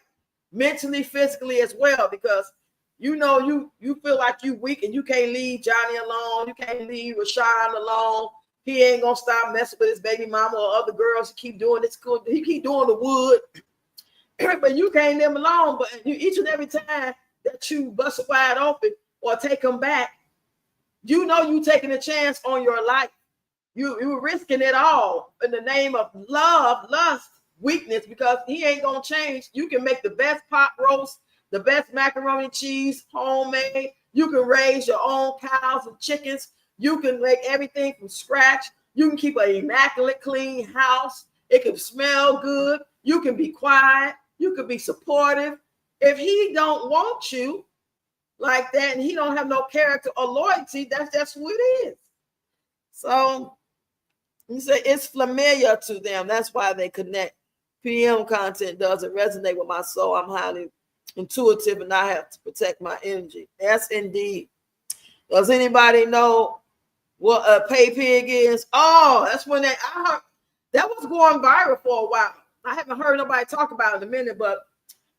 mentally, physically as well, because you know you feel like you weak and you can't leave Johnny alone, you can't leave Rashawn alone. He ain't gonna stop messing with his baby mama or other girls. He keep doing this, he keep doing the wood, but you can't leave him alone. But you, each and every time that you bust it wide open or take him back, you know you taking a chance on your life. You risking it all in the name of love, lust, weakness, because he ain't gonna change. You can make the best pot roast, the best macaroni cheese, homemade. You can raise your own cows and chickens. You can make everything from scratch. You can keep an immaculate, clean house. It can smell good. You can be quiet. You can be supportive. If he don't want you like that and he don't have no character or loyalty, that's just who it is. So you say it's familiar to them. That's why they connect. PM content doesn't resonate with my soul. I'm highly intuitive and I have to protect my energy. Yes, indeed. Does anybody know what a pay pig is? Oh, that's when I heard that was going viral for a while. I haven't heard nobody talk about it in a minute, but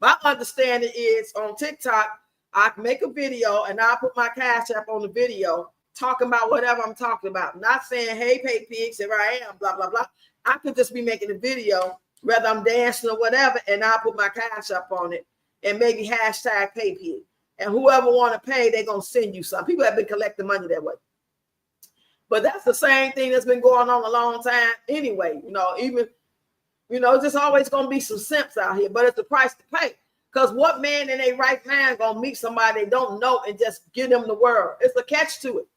my understanding is on TikTok, I can make a video and I'll put my cash app on the video talking about whatever I'm talking about. Not saying, hey, pay pigs, here I am, blah, blah, blah. I could just be making a video, whether I'm dancing or whatever, and I'll put my cash up on it and maybe hashtag pay pig. And whoever want to pay, they're going to send you some. People have been collecting money that way. But that's the same thing that's been going on a long time anyway. Even, it's just always going to be some simps out here, but it's the price to pay. Because what man in a right mind going to meet somebody they don't know and just give them the world? It's a catch to it.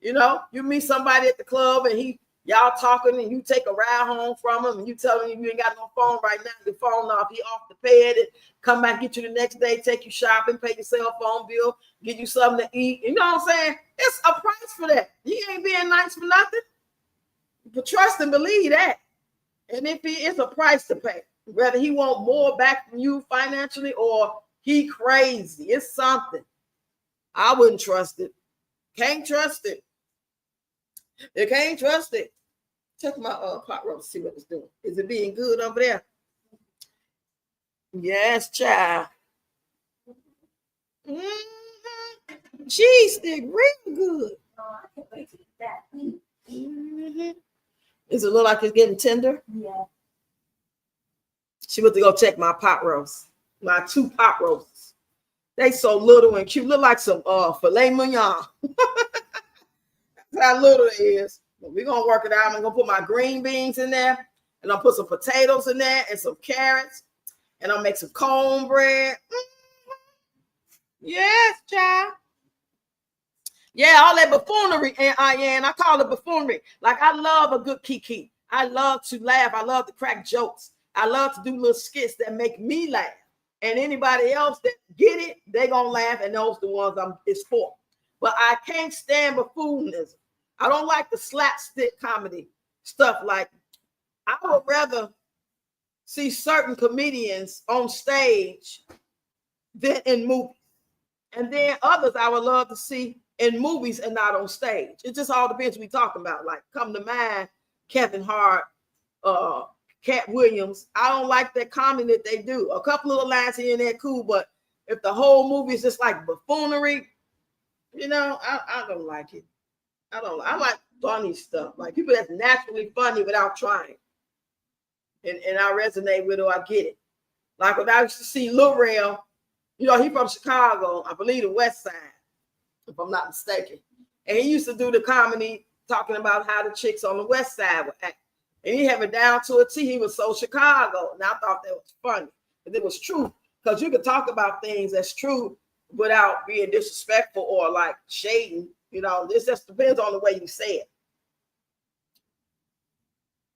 You meet somebody at the club and y'all talking and you take a ride home from him and you tell him you ain't got no phone right now, your phone off, he off the pad, and come back, get you the next day, take you shopping, pay your cell phone bill, give you something to eat. You know what I'm saying? It's a price for that. He ain't being nice for nothing. But trust and believe that. And if it's a price to pay, whether he want more back from you financially or he crazy, it's something. I wouldn't trust it. Can't trust it. You can't trust it. Check my pot roast, see what it's doing. Is it being good over there? Yes, child. Mm-hmm. Cheese stick, real good. Oh, I can't wait to eat that. Mm-hmm. Does it look like it's getting tender? Yeah. She went to go check my pot roast. My 2 pot roasts. They so little and cute. Look like some filet mignon. That's how little it is. But we're going to work it out. I'm going to put my green beans in there. And I'll put some potatoes in there and some carrots. And I'll make some cornbread. Mm-hmm. Yes, child. Yeah, all that buffoonery. And I call it buffoonery. Like, I love a good kiki. I love to laugh. I love to crack jokes. I love to do little skits that make me laugh. And anybody else that get it, they're going to laugh. And those are the ones it's for. But I can't stand buffoonism. I don't like the slapstick comedy stuff. Like, I would rather see certain comedians on stage than in movies. And then others I would love to see in movies and not on stage. It just all depends what we're talking about. Like, come to mind, Kevin Hart, Cat Williams. I don't like that comedy that they do. A couple of lines here and there, cool. But if the whole movie is just like buffoonery, I don't like it. I like funny stuff, like people that's naturally funny without trying. And I resonate with it, or I get it. Like when I used to see Lil Rel, he from Chicago, I believe the West Side, if I'm not mistaken. And he used to do the comedy talking about how the chicks on the West Side would act. And he had it down to a T. He was so Chicago. And I thought that was funny. And it was true. Because you could talk about things that's true without being disrespectful or like shading. This just depends on the way you say it.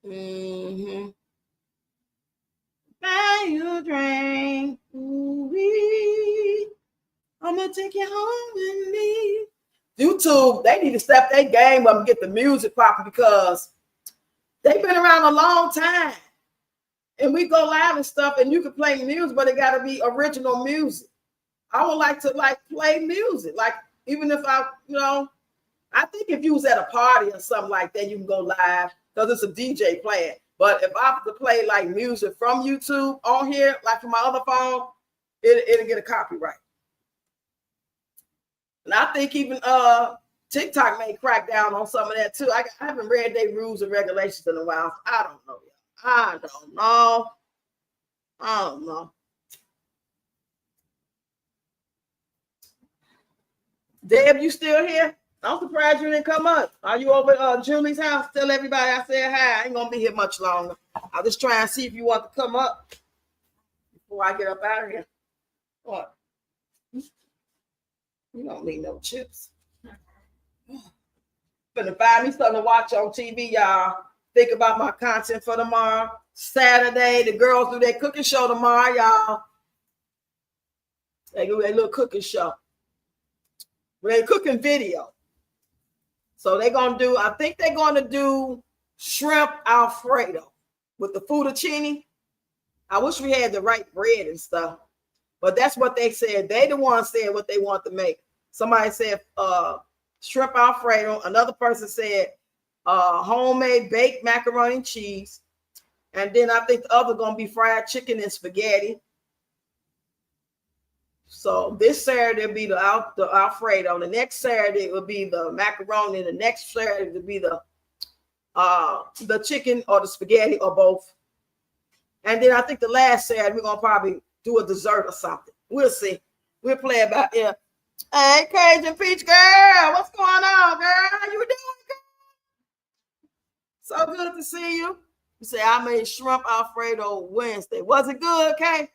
Mm-hmm. Buy you a drink. Ooh-wee. I'm going to take you home with me. YouTube, they need to step their game up and get the music popping because they've been around a long time. And we go live and stuff and you can play music, but it got to be original music. I would like to play music. Like, even if I think if you was at a party or something like that, you can go live because it's a DJ playing. But if I have to play like music from YouTube on here, like from my other phone, it'll get a copyright. And I think even TikTok may crack down on some of that too. I haven't read their rules and regulations in a while. I don't know. I don't know. Deb, you still here? I'm surprised you didn't come up. Are you over at Julie's house? Tell everybody I said hi. I ain't going to be here much longer. I'll just try and see if you want to come up before I get up out of here. What? You don't need no chips. Finna find me something to watch on TV, y'all. Think about my content for tomorrow. Saturday, the girls do their cooking show tomorrow, y'all. They do their little cooking show. They're cooking video. So I think they're going to do shrimp Alfredo with the fettuccine. I wish we had the right bread and stuff. But that's what they said. They the ones said what they want to make. Somebody said shrimp Alfredo. Another person said homemade baked macaroni and cheese. And then I think the other gonna be fried chicken and spaghetti. So this Saturday will be the Alfredo. The next Saturday will be the macaroni. The next Saturday will be the chicken or the spaghetti or both. And then I think the last Saturday we're gonna probably do a dessert or something. We'll see. We'll play about here. Hey, Cajun Peach girl, what's going on, girl? How you doing, girl? So good to see you. You say I made shrimp Alfredo Wednesday. Was it good, Kay?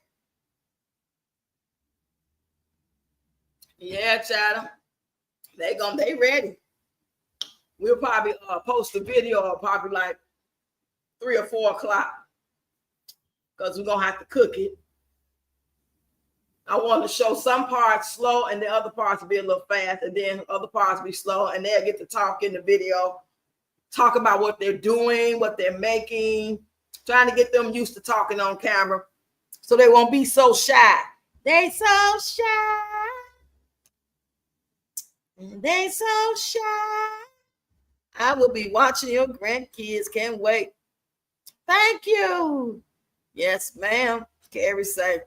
Yeah, child. They ready. We'll probably post a video probably like 3 or 4 o'clock because we're gonna have to cook it. I want to show some parts slow and the other parts will be a little fast, and then other parts be slow, and they'll get to talk in the video, talk about what they're doing, what they're making, trying to get them used to talking on camera so they won't be so shy. They so shy. They so shy. I will be watching your grandkids. Can't wait. Thank you. Yes, ma'am. Carrie say,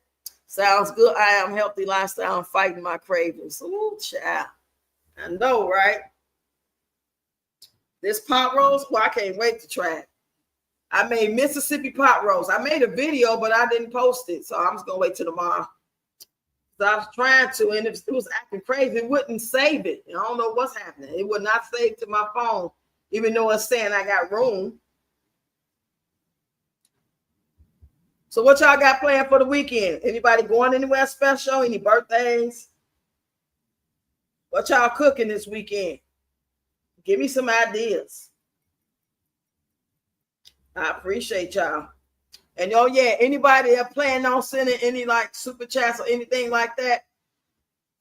sounds good. I am healthy lifestyle. I'm fighting my cravings. Ooh, child. I know, right? This pot roast, well, I can't wait to try it. I made Mississippi pot roast. I made a video, but I didn't post it. So I'm just going to wait till tomorrow. So I was trying to, and if it was acting crazy, it wouldn't save it. I don't know what's happening. It would not save to my phone, even though it's saying I got room. So what y'all got planned for the weekend? Anybody going anywhere special? Any birthdays? What y'all cooking this weekend? Give me some ideas. I appreciate y'all. And oh yeah, anybody that planning on sending any like super chats or anything like that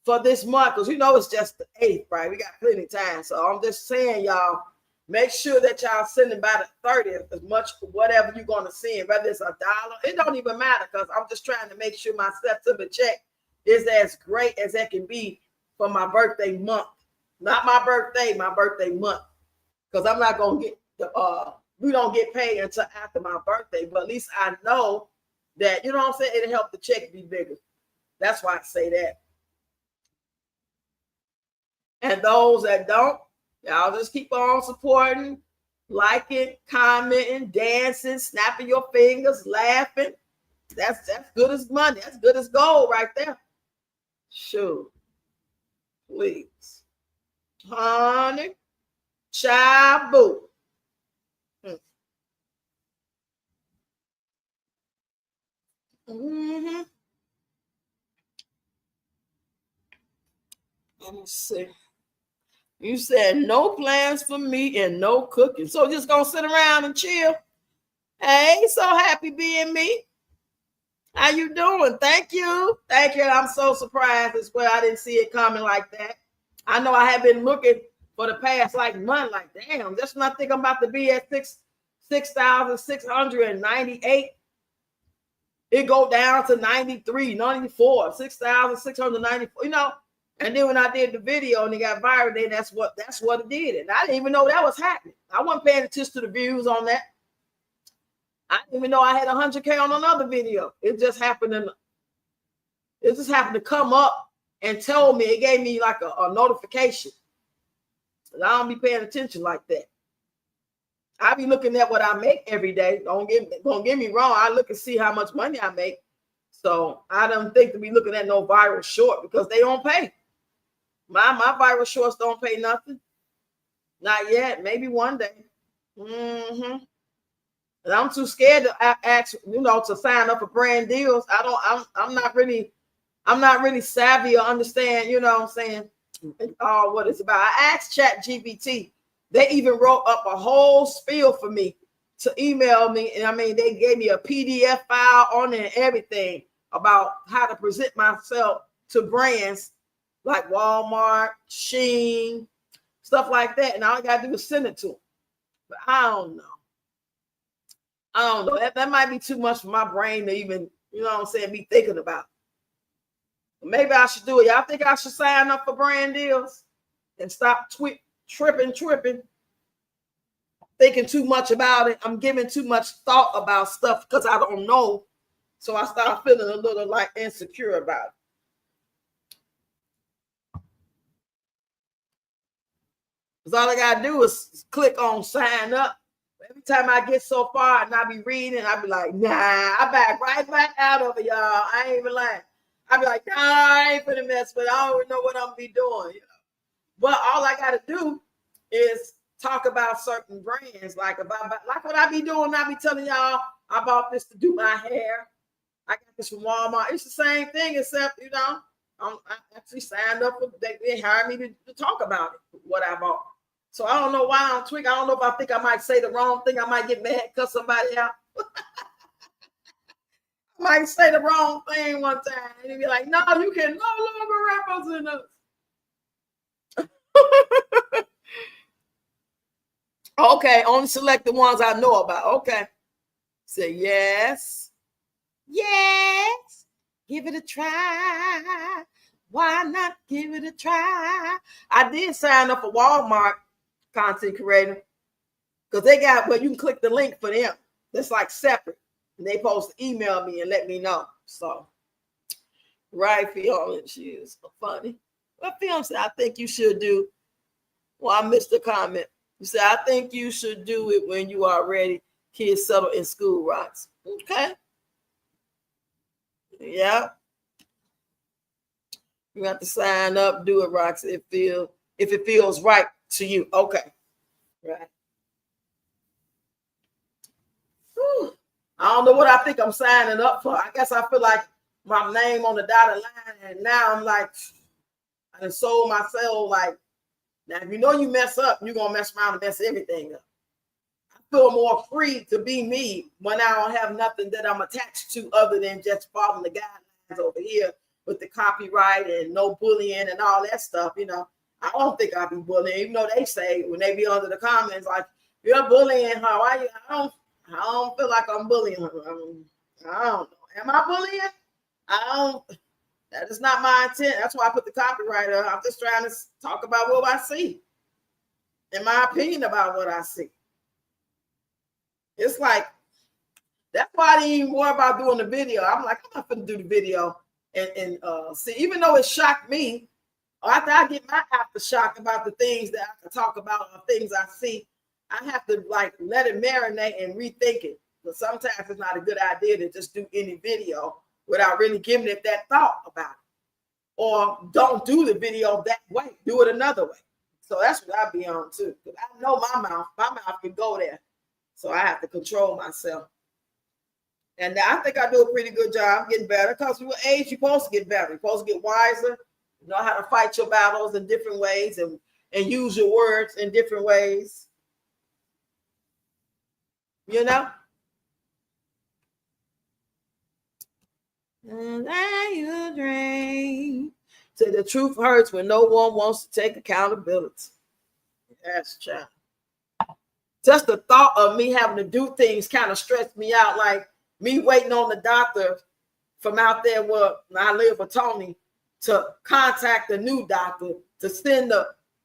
for this month, because you know it's just the 8th, right? We got plenty of time. So I'm just saying, y'all, make sure that y'all sending by the 30th as much whatever you're going to send, whether it's $1. It don't even matter, because I'm just trying to make sure my September check is as great as it can be for my birthday month. Not my birthday month. Because I'm not going to get the we don't get paid until after my birthday, but at least I know that, you know what I'm saying, it'll help the check be bigger. That's why I say that. And those that don't, y'all just keep on supporting, liking, commenting, dancing, snapping your fingers, laughing. That's good as money. That's good as gold right there. Sure. Please. Honey. Child boo. Mm-hmm. Let me see. You said no plans for me and no cooking. So just gonna sit around and chill. Hey, so happy being me. How you doing? Thank you. Thank you. I'm so surprised as well. I didn't see it coming like that. I know I have been looking for the past like month, like damn, just when I think I'm about to be at 6,698. It go down to 93, 94, 6,694, you know. And then when I did the video and it got viral, then that's what it did. And I didn't even know that was happening. I wasn't paying attention to the views on that. I didn't even know I had 100K on another video. It just happened to come up and tell me. It gave me like a notification. And I don't be paying attention like that. I be looking at what I make every day. Don't get me wrong. I look and see how much money I make. So I don't think to be looking at no viral short, because they don't pay. My viral shorts don't pay nothing. Not yet. Maybe one day. Mm-hmm. And I'm too scared to ask, to sign up for brand deals. I'm not really savvy or understand, what I'm saying, what it's about. I asked ChatGPT. They even wrote up a whole spiel for me to email me. And I mean, they gave me a PDF file on it and everything about how to present myself to brands like Walmart, Shein, stuff like that. And all I got to do is send it to them. But I don't know. That might be too much for my brain to even, be thinking about. Maybe I should do it. Y'all think I should sign up for brand deals? and stop tripping, thinking too much about it. I'm giving too much thought about stuff because I don't know. So I start feeling a little like insecure about it. Because all I gotta do is click on sign up. Every time I get so far and I be reading, I be like, nah, I back right back out of it, y'all. I ain't even lying. I be like, nah, I ain't finna mess with it. I don't even know what I'm be doing. You know? But all I gotta do is talk about certain brands. Like what I be doing, I be telling y'all I bought this to do my hair. I got this from Walmart. It's the same thing, except, you know, I actually signed up for, they hired me to talk about it, what I bought. So I don't know why I'm tweaking. I don't know if I think I might say the wrong thing. I might get mad, cut somebody out. I might say the wrong thing one time. And be like, no, you can no longer represent us. Okay, only select the ones I know about. Okay. Say yes. Yes. Give it a try. Why not give it a try? I did sign up for Walmart content creator because they got, well, you can click the link for them. That's like separate. And they supposed to email me and let me know. So, right, Fiona, she is funny. Well, Fiona said, I think you should do. Well, I missed the comment. You said, I think you should do it when you are ready. Kids settle in school, Rocks. Okay. Yeah. You have to sign up, do it, Rocks, if it feels right to you. Okay. Right. Whew. I don't know what I think I'm signing up for. I guess I feel like my name on the dotted line, and now I'm like, I done sold myself. Like, now if you know you mess up, you're gonna mess around and mess everything up. I feel more free to be me when I don't have nothing that I'm attached to other than just following the guidelines over here with the copyright and no bullying and all that stuff. You know, I don't think I'll be bullying, even though they say when they be under the comments like, you're bullying her. Why you? I don't feel like I'm bullying her. I don't know. Am I bullying? I don't. That is not my intent. That's why I put the copyright up. I'm just trying to talk about what I see, in my opinion about what I see. It's like, that's why I didn't even worry about doing the video. I'm like, I'm not going to do the video and see, even though it shocked me, after I get my aftershock about the things that I can talk about or things I see, I have to like let it marinate and rethink it. But sometimes it's not a good idea to just do any video without really giving it that thought about it. Or don't do the video that way. Do it another way. So that's what I be on too. Because I know my mouth can go there. So I have to control myself. And I think I do a pretty good job getting better, because with age, you're supposed to get better. You're supposed to get wiser, know how to fight your battles in different ways and use your words in different ways. You know? And then you dream. Say the truth hurts when no one wants to take accountability. That's child. Just the thought of me having to do things kind of stressed me out. Like me waiting on the doctor from out there where I live with Tony to contact the new doctor to send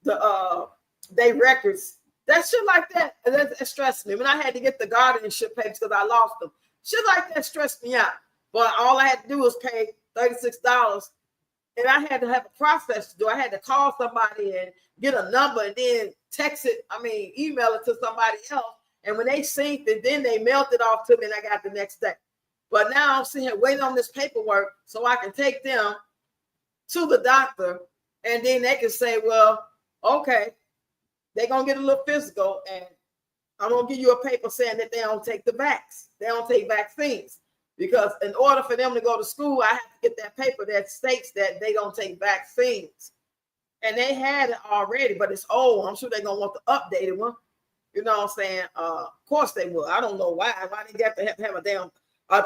they records. That shit like that, that stressed me. When I had to get the guardianship papers because I lost them, shit like that stressed me out. But all I had to do was pay $36, and I had to have a process to do. I had to call somebody and get a number and then email it to somebody else. And when they synced it, then they mailed it off to me and I got the next day. But now I'm sitting here waiting on this paperwork so I can take them to the doctor, and then they can say, well, okay, they're going to get a little physical, and I'm going to give you a paper saying that they don't take the vax. They don't take vaccines. Because in order for them to go to school, I have to get that paper that states that they don't take vaccines. And they had it already, but it's old. I'm sure they're going to want the updated one. You know what I'm saying? Of course they will. I don't know why. Why they got to have a damn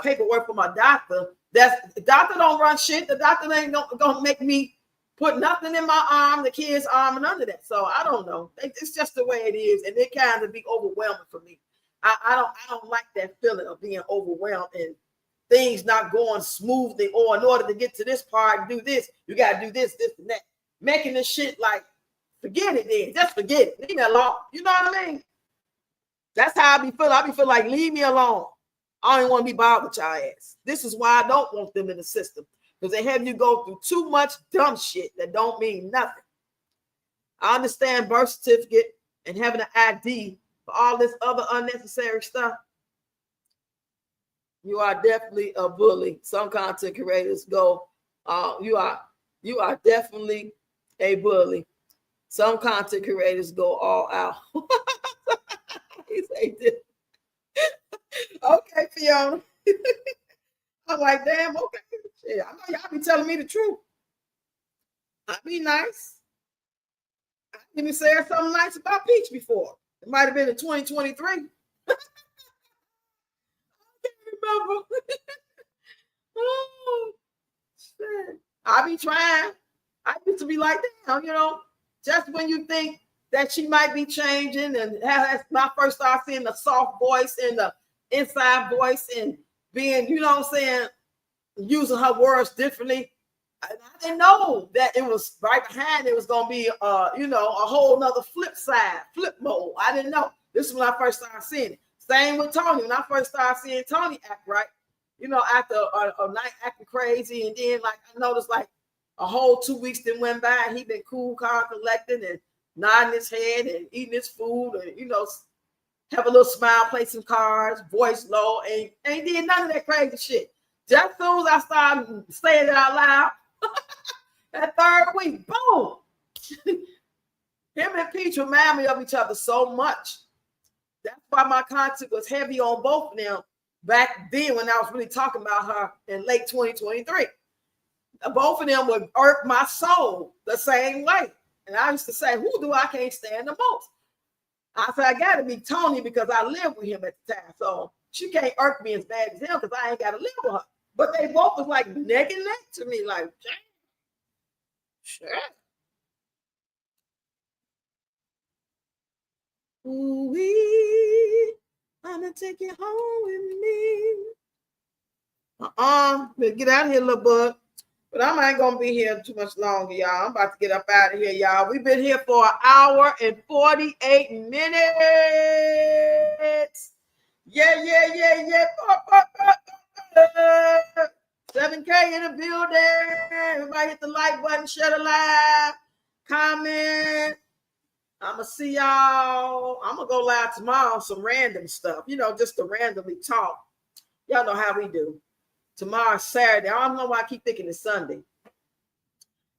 paperwork from my doctor? The doctor don't run shit. The doctor ain't gonna make me put nothing in my arm, the kid's arm, and none of that. So I don't know. It's just the way it is, and it kind of be overwhelming for me. I don't like that feeling of being overwhelmed and things not going smoothly. Or in order to get to this part and do this, you gotta do this, and that. Making this shit like Forget it then. Just forget it. Leave me alone. You know what I mean? That's how I be feeling. I be feeling like, leave me alone. I don't even want to be bothered with y'all ass. This is why I don't want them in the system. Because they have you go through too much dumb shit that don't mean nothing. I understand birth certificate and having an ID for all this other unnecessary stuff. You are definitely a bully. Some content creators go, you are definitely a bully. Some content creators go all out. He say this. Okay, Fiona. I'm like, damn, okay. Shit, I know y'all be telling me the truth. I be nice. I even said something nice about Peach before. It might have been in 2023. I can't remember. Oh, shit. I be trying. I used to be like, damn, you know, just when you think that she might be changing, and that's when I first started seeing the soft voice and the inside voice and being, you know what I'm saying, using her words differently. I didn't know that it was right behind it was going to be, you know, a whole nother flip mode. I didn't know. This is when I first started seeing it. Same with Tony. When I first started seeing Tony act right, you know, after a night acting crazy, and then like I noticed like a whole 2 weeks then went by, and he been cool, calm, collecting, and nodding his head and eating his food, and you know, have a little smile, play some cards, voice low, and ain't did none of that crazy shit. Just as soon as I started saying it out loud, that third week, boom. Him and Peach remind me of each other so much. That's why my content was heavy on both of them back then when I was really talking about her in late 2023. Both of them would irk my soul the same way. And I used to say, who do I can't stand the most? I said, I got to be Tony because I lived with him at the time. So she can't irk me as bad as him because I ain't got to live with her. But they both was like neck and neck to me, like, damn. Sure. Ooh-wee, I'm gonna take you home with me. Get out of here, little bug. But I ain't gonna be here too much longer, y'all. I'm about to get up out of here, y'all. We've been here for 1 hour and 48 minutes. Yeah. 7K in the building. Everybody hit the like button, share the live, comment. I'm going to see y'all. I'm going to go live tomorrow on some random stuff, you know, just to randomly talk. Y'all know how we do. Tomorrow's Saturday. I don't know why I keep thinking it's Sunday.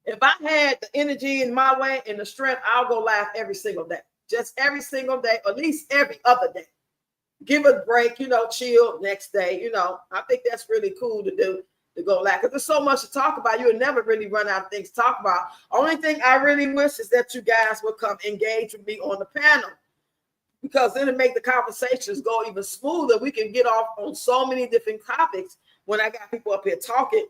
If I had the energy in my way and the strength, I'll go live every single day. Just every single day, at least every other day. Give a break, you know, chill next day. You know, I think that's really cool to do, to go live. Because there's so much to talk about. You'll never really run out of things to talk about. Only thing I really wish is that you guys would come engage with me on the panel. Because then it make the conversations go even smoother. We can get off on so many different topics when I got people up here talking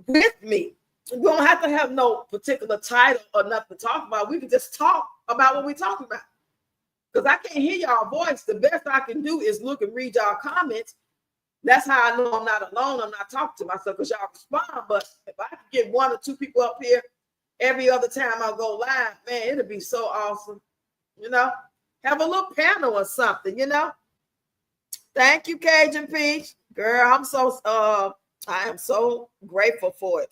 with me. We don't have to have no particular title or nothing to talk about. We can just talk about what we're talking about. Because I can't hear y'all voice. The best I can do is look and read y'all comments. That's how I know I'm not alone. I'm not talking to myself because y'all respond. But if I could get 1 or 2 people up here every other time I go live, man, it'll be so awesome. You know, have a little panel or something, you know. Thank you, Cajun Peach. Girl, I am so grateful for it.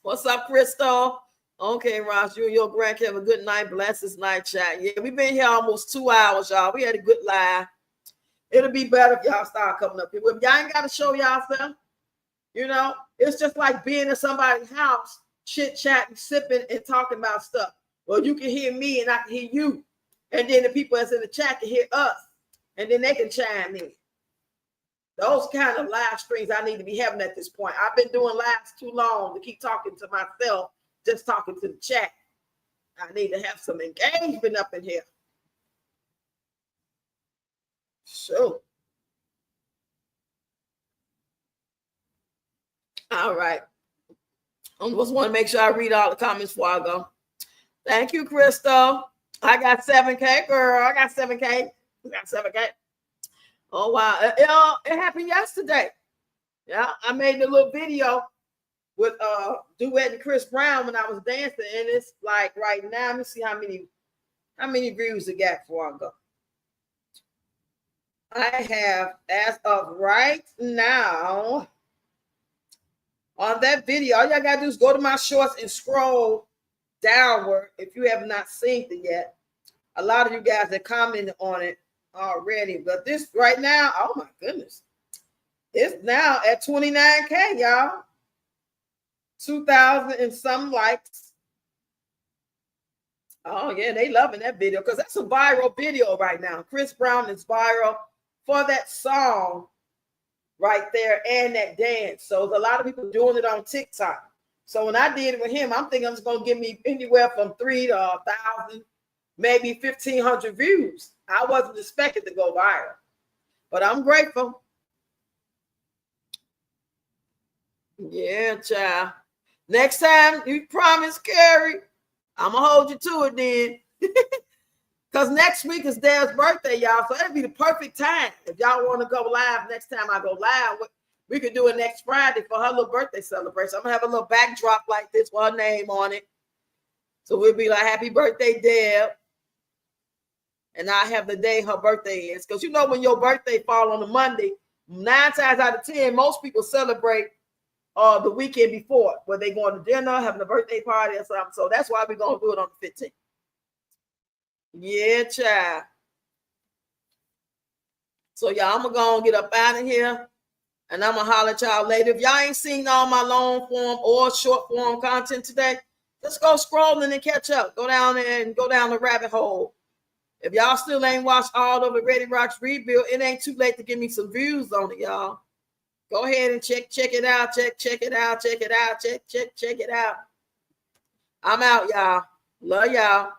What's up, Crystal? Okay, Ross, you and your grandkid have a good night. Bless this night chat. Yeah, we've been here almost 2 hours, y'all. We had a good live. It'll be better if y'all start coming up here. If y'all ain't got to show y'all stuff, you know, it's just like being in somebody's house, chit-chatting, sipping, and talking about stuff. Well, you can hear me and I can hear you. And then the people that's in the chat can hear us. And then they can chime in. Those kind of live streams I need to be having at this point. I've been doing lives too long to keep talking to myself, just talking to the chat. I need to have some engagement up in here. So, all right. I just want to make sure I read all the comments before I go. Thank you, Crystal. I got 7K, girl. I got 7K. We got 7K. Oh, wow. It happened yesterday. Yeah, I made a little video with Duet and Chris Brown when I was dancing, and it's like right now. Let me see how many views it got before I go. I have, as of right now, on that video, all y'all gotta do is go to my shorts and scroll downward if you have not seen it yet. A lot of you guys have commented on it already, but this right now, oh my goodness, it's now at 29K, y'all. 2,000 and some likes. Oh yeah, they loving that video because that's a viral video right now. Chris Brown is viral for that song right there and that dance. So there's a lot of people doing it on TikTok. So when I did it with him, I'm thinking it's going to give me anywhere from 3 to 1,000, maybe 1,500 views. I wasn't expecting to go viral, but I'm grateful. Yeah, child. Next time, you promise, Carrie, I'm going to hold you to it then. Because next week is Dad's birthday, y'all. So that'd be the perfect time. If y'all want to go live next time I go live, we could do it next Friday for her little birthday celebration. I'm going to have a little backdrop like this with her name on it. So we'll be like, happy birthday, Deb. And I have the day her birthday is. Because you know when your birthday fall on a Monday, 9 times out of 10, most people celebrate the weekend before, where they going to dinner, having a birthday party or something. So that's why we're going to do it on the 15th. Yeah, child. So y'all, I'm gonna go and get up out of here, and I'm gonna holler at y'all later. If y'all ain't seen all my long form or short form content today, just go scrolling and catch up. Go down there and go down the rabbit hole. If y'all still ain't watched all of it, Ready Rocks Rebuild, it ain't too late to give me some views on it, y'all. Go ahead and check it out. Check it out. Check it out. Check it out. I'm out, y'all. Love y'all.